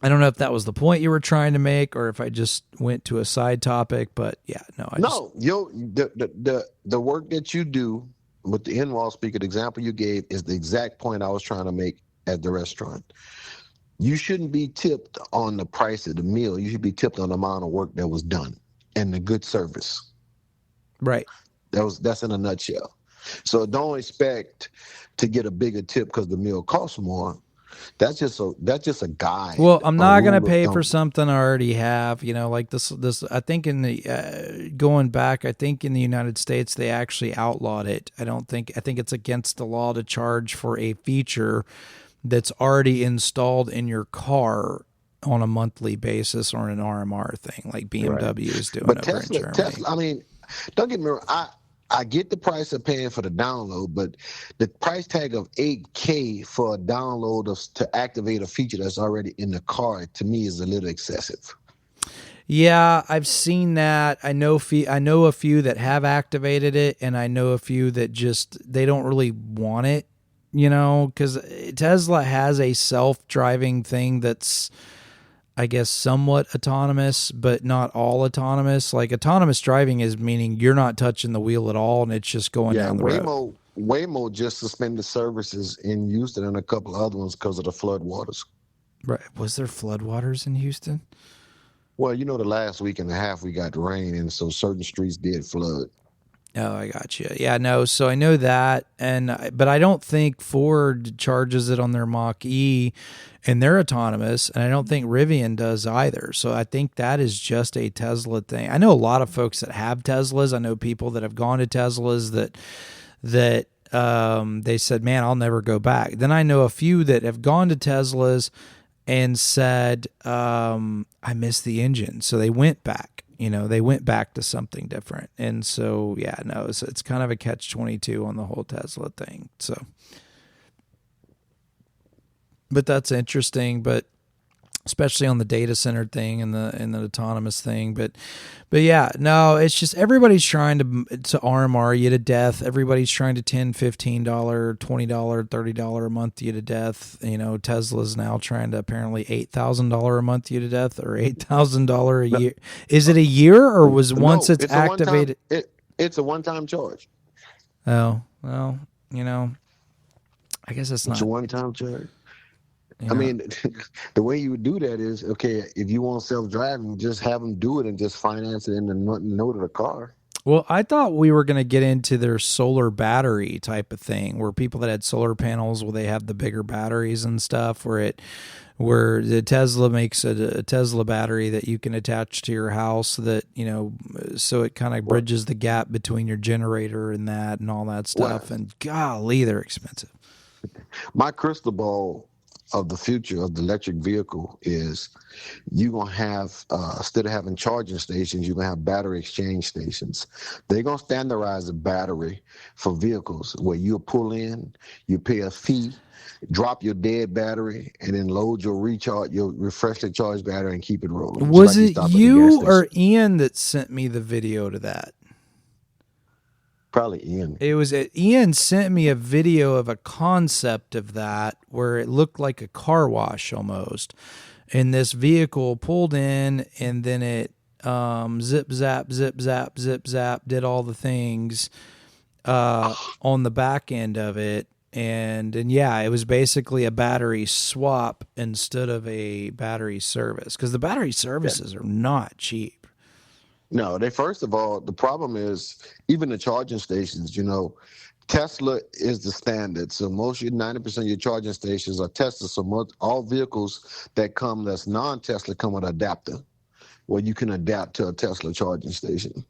I don't know if that was the point you were trying to make, or if I just went to a side topic. But yeah, no. The work that you do with the in-wall speaker, the example you gave, is the exact point I was trying to make at the restaurant. You shouldn't be tipped on the price of the meal. You should be tipped on the amount of work that was done and the good service. Right. That's in a nutshell. So don't expect to get a bigger tip because the meal costs more. That's just a guide. Well, I'm not going to pay for something I already have. Like this. I think going back, I think in the United States they actually outlawed it. I think it's against the law to charge for a feature that's already installed in your car on a monthly basis, or an RMR thing like BMW is doing over in Germany. Tesla, I mean, don't get me wrong. I get the price of paying for the download, but the price tag of $8K for a download to activate a feature that's already in the car, to me, is a little excessive. Yeah, I've seen that. I know a few that have activated it, and I know a few that just they don't really want it. Because Tesla has a self-driving thing that's, I guess, somewhat autonomous, but not all autonomous. Like, autonomous driving is meaning you're not touching the wheel at all, and it's just going down the road. Waymo just suspended services in Houston and a couple of other ones because of the floodwaters. Right. Was there floodwaters in Houston? Well, the last week and a half we got rain, and so certain streets did flood. Oh, I got you. Yeah, no. So I know that, but I don't think Ford charges it on their Mach-E, and they're autonomous, and I don't think Rivian does either. So I think that is just a Tesla thing. I know a lot of folks that have Teslas. I know people that have gone to Teslas that they said, "Man, I'll never go back." Then I know a few that have gone to Teslas and said, "I miss the engine," so they went back. They went back to something different. And so, yeah, no, it's kind of a catch-22 on the whole Tesla thing. So, but that's interesting, but especially on the data center thing and the autonomous thing. But yeah, no, it's just everybody's trying to RMR you to death. Everybody's trying to $10, $15, $20, $30 a month you to death. Tesla's now trying to apparently $8,000 a month you to death, or $8,000 a year. Is it a year, or was once it's activated? It's a one-time charge. Oh, well, I guess it's not. It's a one-time charge. I mean, the way you would do that is, okay, if you want self-driving, just have them do it and just finance it in the note of the car. Well, I thought we were going to get into their solar battery type of thing, where people that had solar panels, they have the bigger batteries and stuff, where the Tesla makes a Tesla battery that you can attach to your house, that, so it kind of bridges the gap between your generator and that and all that stuff. And golly, they're expensive. My crystal ball of the future of the electric vehicle is you're going to have, instead of having charging stations, you're going to have battery exchange stations. They're going to standardize a battery for vehicles where you'll pull in, you pay a fee, drop your dead battery, and then load your refreshly charged battery and keep it rolling. Was it you or Ian that sent me the video to that? Probably Ian. Ian sent me a video of a concept of that, where it looked like a car wash almost, and this vehicle pulled in, and then it zip zap did all the things on the back end of it, and yeah, it was basically a battery swap instead of a battery service, because the battery services are not cheap. No, first of all, the problem is even the charging stations, Tesla is the standard. So 90% of your charging stations are Tesla. So all vehicles that come that's non-Tesla come with an adapter where you can adapt to a Tesla charging station.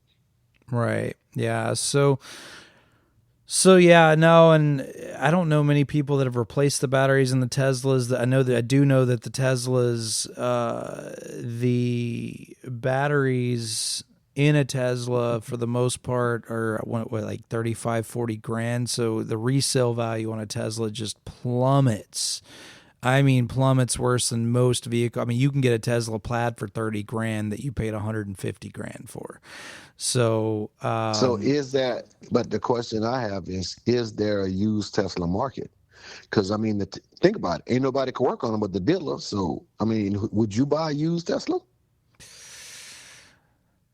Right. Yeah. So So yeah, no, and I don't know many people that have replaced the batteries in the Teslas. I know that I do know that the Teslas, the batteries in a Tesla for the most part are what, like 35, 40 grand. So the resale value on a Tesla just plummets. I mean, plummets worse than most vehicle. I mean, you can get a Tesla Plaid for 30 grand that you paid 150 grand for. So, So is that? But the question I have is there a used Tesla market? Because I mean, think about it. Ain't nobody can work on them but the dealer. So I mean, would you buy a used Tesla?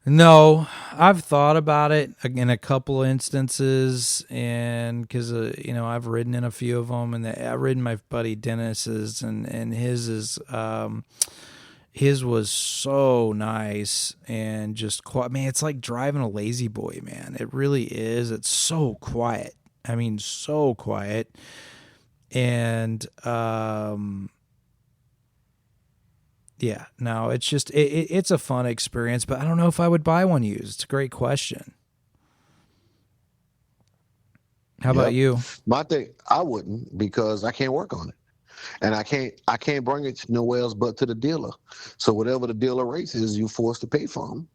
no, I've thought about it in a couple of instances, and because I've ridden in a few of them, and I've ridden my buddy Dennis's, and his was so nice and just quiet. Man, it's like driving a lazy boy, man. It really is. It's so quiet. I mean, so quiet, and yeah, no, it's just it's a fun experience, but I don't know if I would buy one used. It's a great question. How about Yep. you? My thing, I wouldn't because I can't work on it, and I can't bring it nowhere else but to the dealer. So whatever the dealer rates is, you're forced to pay for them.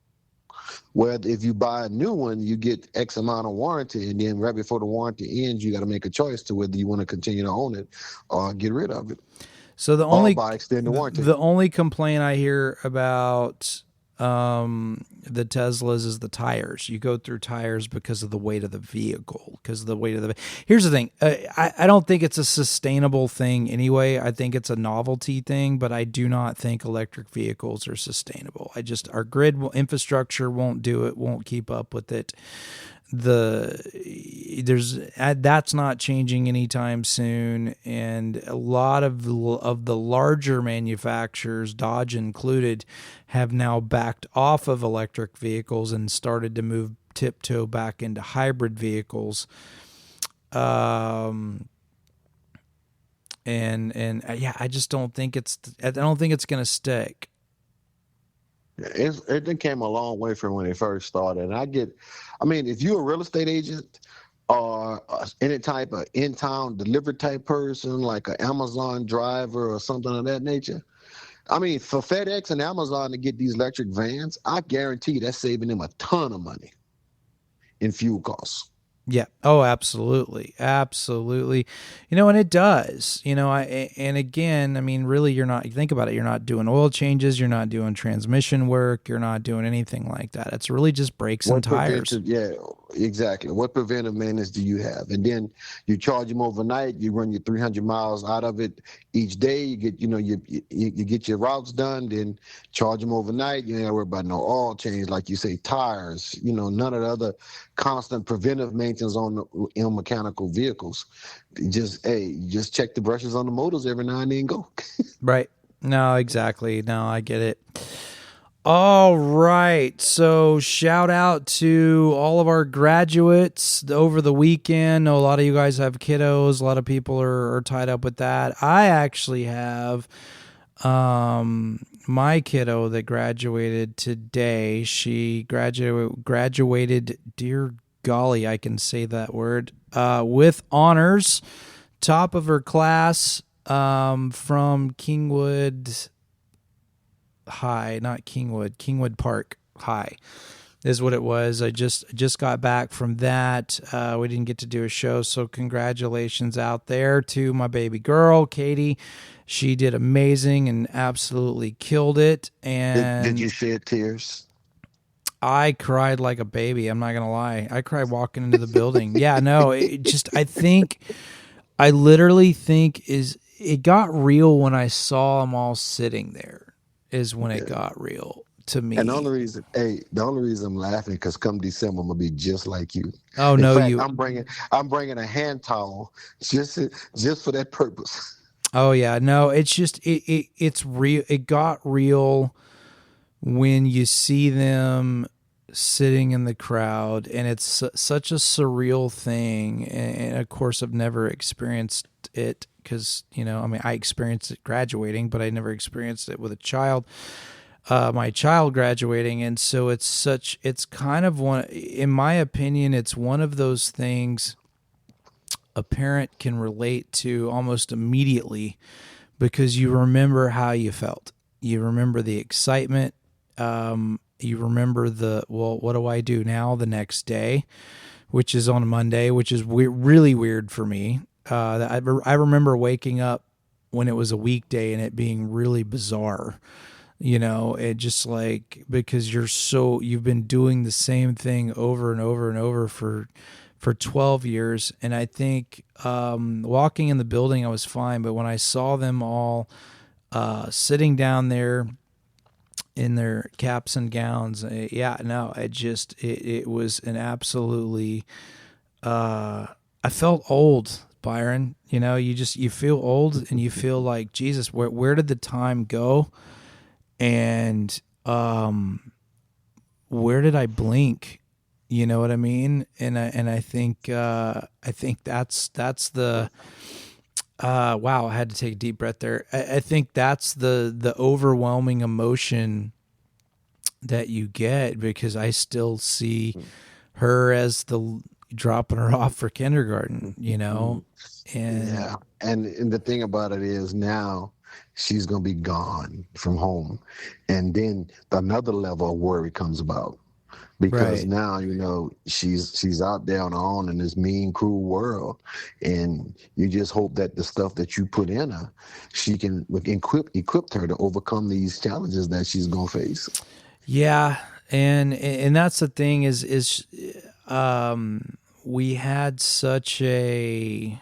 Where if you buy a new one, you get X amount of warranty, and then right before the warranty ends, you got to make a choice to whether you want to continue to own it or get rid of it, So or buy extended warranty. the only complaint I hear about the Teslas is the tires. You go through tires because of the weight of the vehicle. Because of the weight of the. Here's the thing. I don't think it's a sustainable thing anyway. I think it's a novelty thing, but I do not think electric vehicles are sustainable. Our infrastructure won't do it. Won't keep up with it. That's not changing anytime soon, and a lot of the larger manufacturers, Dodge included, have now backed off of electric vehicles and started to move tiptoe back into hybrid vehicles. And yeah, I just don't think I don't think it's going to stick. It came a long way from when it first started. And I mean, if you're a real estate agent or any type of in-town delivery type person, like an Amazon driver or something of that nature, I mean, for FedEx and Amazon to get these electric vans, I guarantee that's saving them a ton of money in fuel costs. Yeah. Oh, absolutely. Absolutely. And it does, and again, I mean, really, you think about it, you're not doing oil changes, you're not doing transmission work, you're not doing anything like that. It's really just brakes and What tires. preventive? Yeah, exactly. What preventive maintenance do you have? And then you charge them overnight. You run your 300 miles out of it each day. You get, you get your routes done. Then charge them overnight. You ain't gotta worry about no oil change, like you say, tires. None of the other constant preventive maintenance on mechanical vehicles. Just check the brushes on the motors every now and then. Go. Right. No, exactly. No, I get it. All right. So, shout out to all of our graduates over the weekend. I know a lot of you guys have kiddos. A lot of people are tied up with that. I actually have my kiddo that graduated today. She graduated, dear golly, I can say that word, with honors, top of her class, from Kingwood High, not Kingwood Park High is what it was. I just got back from that. We didn't get to do a show, so congratulations out there to my baby girl, Katie. She did amazing and absolutely killed it. And Did you shed tears? I cried like a baby. I'm not gonna lie. I cried walking into the building. Yeah, no, I literally think it got real when I saw them all sitting there. Is when it Yeah. got real to And me. the only reason I'm laughing because come December I'm gonna be just like you. Oh In no, fact, you. I'm bringing a hand towel just for that purpose. Oh yeah, no. It's just it's real. It got real when you see them sitting in the crowd, and it's such a surreal thing. And of course, I've never experienced it because I mean, I experienced it graduating, but I never experienced it with a child. My child graduating, and so it's kind of one, in my opinion, it's one of those things a parent can relate to almost immediately, because you remember how you felt. You remember the excitement. You remember what do I do now the next day, which is on a Monday, which is really weird for me. I remember waking up when it was a weekday and it being really bizarre. It just like, because you've been doing the same thing over and over and over for 12 years. And I think walking in the building, I was fine. But when I saw them all sitting down there in their caps and gowns, it was an absolutely, I felt old, Byron. You feel old and you feel like, Jesus, where did the time go? And where did I blink? You know what I mean? And I think that's the wow. I had to take a deep breath there. I think that's the overwhelming emotion that you get, because I still see her as the dropping her off for kindergarten. And Yeah. And the thing about it is, now she's going to be gone from home. And then another level of worry comes about, because right. now, she's out there on her own in this mean, cruel world. And you just hope that the stuff that you put in her, she can equip her to overcome these challenges that she's going to face. Yeah. And that's the thing is we had such a,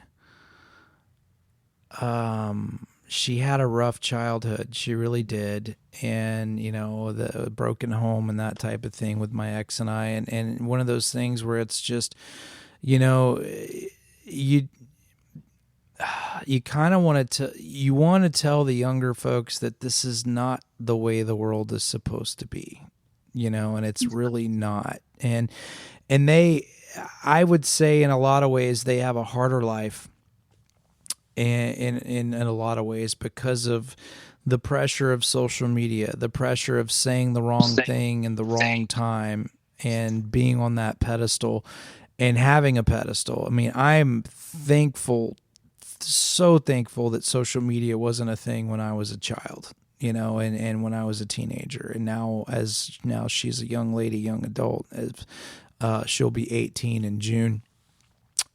she had a rough childhood. She really did. And, the broken home and that type of thing with my ex and I. And one of those things where it's just, you kind of want to tell the younger folks that this is not the way the world is supposed to be, and it's really not. And I would say in a lot of ways, they have a harder life in a lot of ways, because of the pressure of social media, the pressure of saying the wrong thing in the wrong time, and being on that pedestal and having a pedestal. I mean, I'm so thankful that social media wasn't a thing when I was a child, and when I was a teenager. And now she's a young lady, young adult, she'll be 18 in June.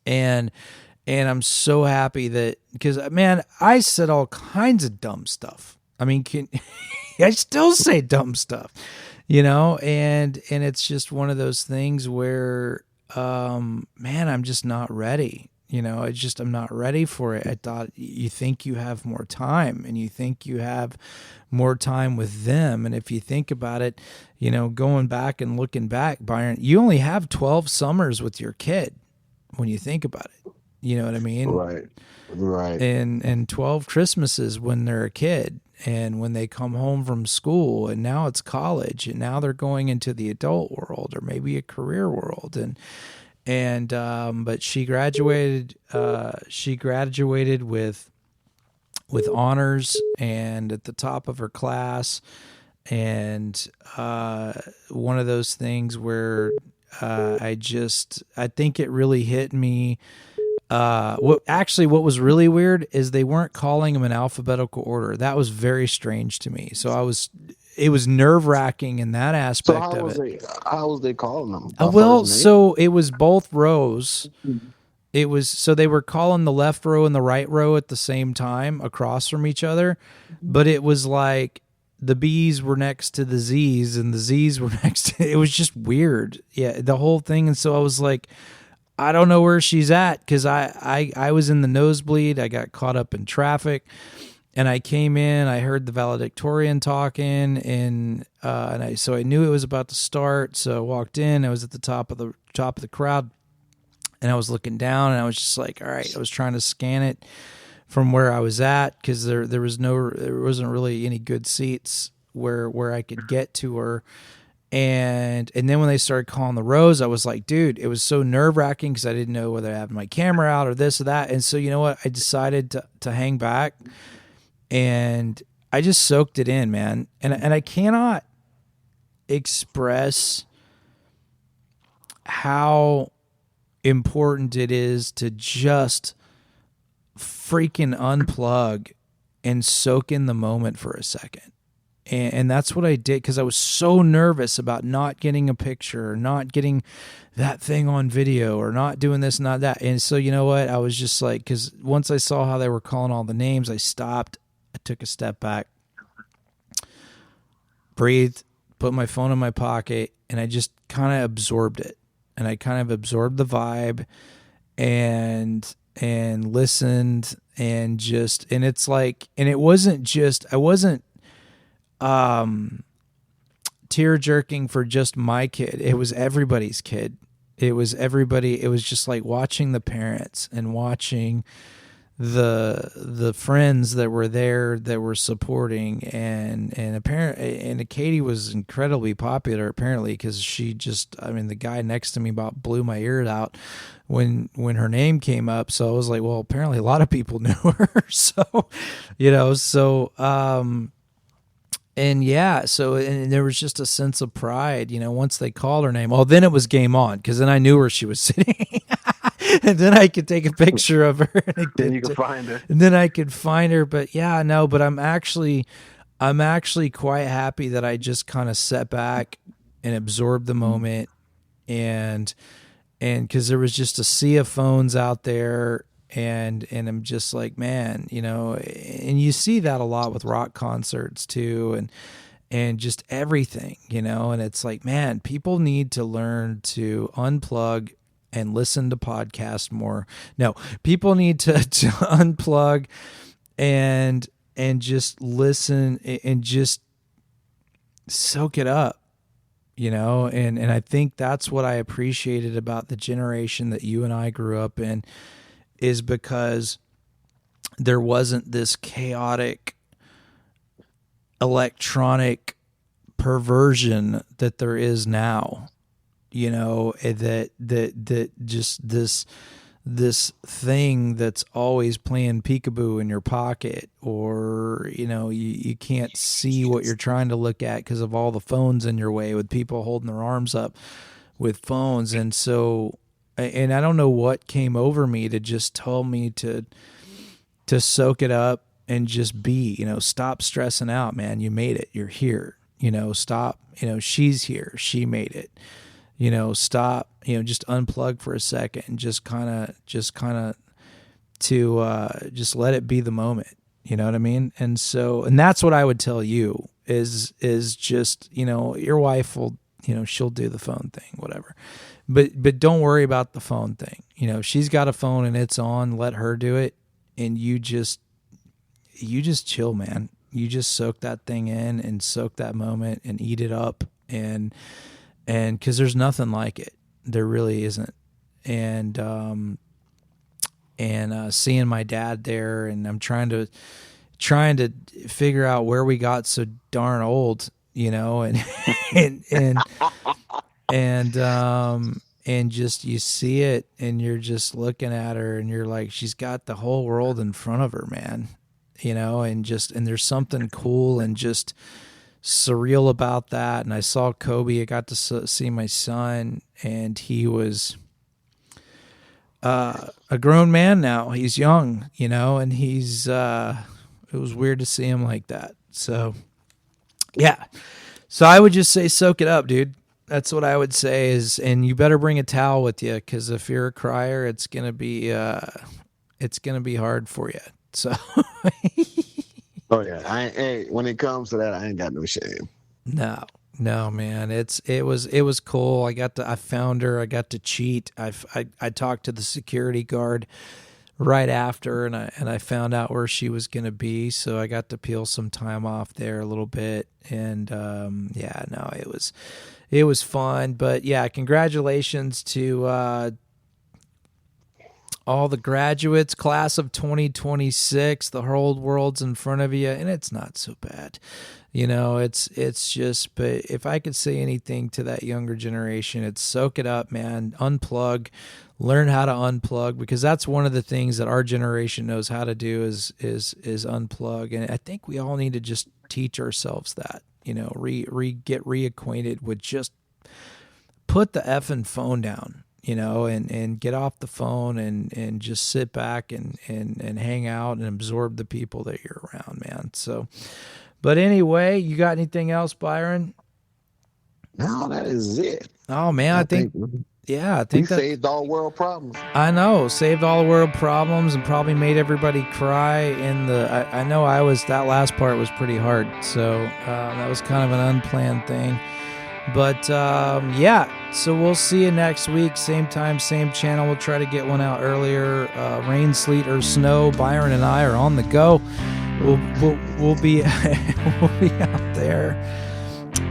And I'm so happy that, because, man, I said all kinds of dumb stuff. I mean, I still say dumb stuff, and it's just one of those things where, man, I'm just not ready. I'm not ready for it. I thought, you think you have more time, and you think you have more time with them. And if you think about it, going back and looking back, Byron, you only have 12 summers with your kid when you think about it. You know what I mean? Right. And 12 Christmases when they're a kid, and when they come home from school, and now it's college, and now they're going into the adult world, or maybe a career world. But she graduated with honors and at the top of her class. And one of those things where I think it really hit me. What was really weird is they weren't calling them in alphabetical order. That was very strange to me. So it was nerve-wracking in that aspect of it. How was they calling them? So it was both rows. So they were calling the left row and the right row at the same time across from each other, but it was like the B's were next to the Z's and the Z's were next to, it was just weird. Yeah, the whole thing. And so I was like, I don't know where she's at, because I was in the nosebleed. I got caught up in traffic, and I came in. I heard the valedictorian talking, and so I knew it was about to start. So I walked in. I was at the top of the crowd, and I was looking down, and I was just like, all right. I was trying to scan it from where I was at, because there wasn't really any good seats where I could get to her. And then when they started calling the rows, I was like, dude, it was so nerve-wracking, because I didn't know whether I had my camera out or this or that. And so, you know what? I decided to hang back, and I just soaked it in, man. And I cannot express how important it is to just freaking unplug and soak in the moment for a second. And that's what I did, because I was so nervous about not getting a picture, or not getting that thing on video, or not doing this, not that. And so, you know what? I was just like, because once I saw how they were calling all the names, I stopped. I took a step back, breathed, put my phone in my pocket, and I just kind of absorbed it. And I kind of absorbed the vibe and listened, and it's like, and it wasn't just, I wasn't tear jerking for just my kid. It was everybody's kid. It was everybody. It was just like watching the parents and watching the friends that were there that were supporting, and Katie was incredibly popular apparently, because she just, I mean, the guy next to me about blew my ears out when her name came up. So I was like, well, apparently a lot of people knew her. So, and yeah, so, and there was just a sense of pride, once they called her name. Oh, then it was game on, because then I knew where she was sitting. And then I could take a picture of her. And then you could find her. And then I could find her. But yeah, no, but I'm actually quite happy that I just kind of sat back and absorbed the moment. And because there was just a sea of phones out there. And I'm just like, man, and you see that a lot with rock concerts too, and just everything, and it's like, man, people need to learn to unplug and listen to podcasts more. No, people need to unplug and just listen and just soak it up, and I think that's what I appreciated about the generation that you and I grew up in, is because there wasn't this chaotic electronic perversion that there is now, that just this thing that's always playing peekaboo in your pocket, or, you can't see what you're trying to look at because of all the phones in your way, with people holding their arms up with phones. And so, and I don't know what came over me to just tell me to soak it up and just be, stop stressing out, man. You made it. You're here. Stop. She's here. She made it. Stop. Just unplug for a second and just kind of to just let it be the moment. You know what I mean? And so, and that's what I would tell you is just, your wife will, she'll do the phone thing, whatever. But don't worry about the phone thing. She's got a phone and it's on, let her do it. And you just chill, man. You just soak that thing in and soak that moment and eat it up. And 'cause there's nothing like it. There really isn't. And seeing my dad there, and I'm trying to figure out where we got so darn old, and just, you see it and you're just looking at her and you're like, she's got the whole world in front of her, man, and there's something cool and just surreal about that. And I saw Kobe, I got to see my son, and he was a grown man now. He's young, and he's, it was weird to see him like that. So yeah. So I would just say, soak it up, dude. That's what I would say is, and you better bring a towel with you, because if you're a crier, it's gonna be hard for you. So. Oh yeah, hey, when it comes to that, I ain't got no shame. No, man. It was cool. I found her. I got to cheat. I talked to the security guard right after, and I found out where she was gonna be. So I got to peel some time off there a little bit, and yeah, no, it was fun. But yeah, congratulations to all the graduates, class of 2026. The whole world's in front of you, and it's not so bad. It's just, but if I could say anything to that younger generation, it's soak it up, man. Unplug, learn how to unplug, because that's one of the things that our generation knows how to do is unplug. And I think we all need to just teach ourselves that, get reacquainted with just put the effing phone down. and get off the phone and just sit back and hang out and absorb the people that you're around, man. So, but anyway, you got anything else, Byron? No, that is it. Oh man, I think I we think that saved all world problems. I know, saved all the world problems and probably made everybody cry in I know that last part was pretty hard. So, that was kind of an unplanned thing. But so we'll see you next week, same time, same channel. We'll try to get one out earlier. Rain, sleet, or snow, Byron and I are on the go. We'll be we'll be out there.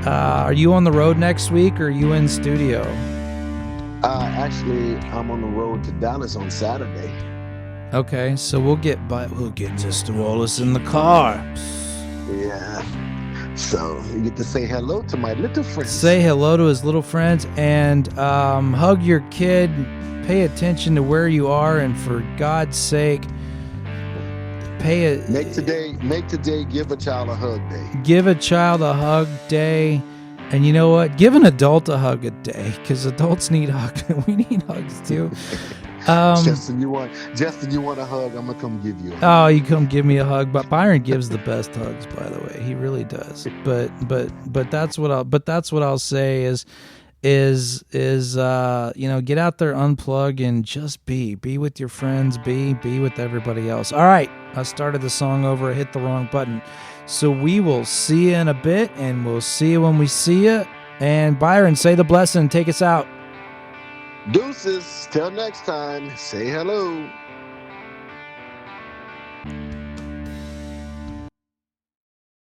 Are you on the road next week, or are you in studio? Actually, I'm on the road to Dallas on Saturday. Okay, so we'll get Justin Wallace in the car. Yeah. So you get to say hello to my little friends. Say hello to his little friends and hug your kid. Pay attention to where you are, and for God's sake, make today give a child a hug day. Give a child a hug day, and you know what? Give an adult a hug a day, because adults need hugs. We need hugs too. Justin, you want a hug? I'm gonna come give you a hug. Oh, you come give me a hug. But Byron gives the best hugs, by the way. He really does. But that's what I'll say is get out there, unplug, and just be with your friends, be with everybody else. All right, I started the song over. I hit the wrong button. So we will see you in a bit, and we'll see you when we see you. And Byron, say the blessing and take us out. Deuces. Till next time. Say hello.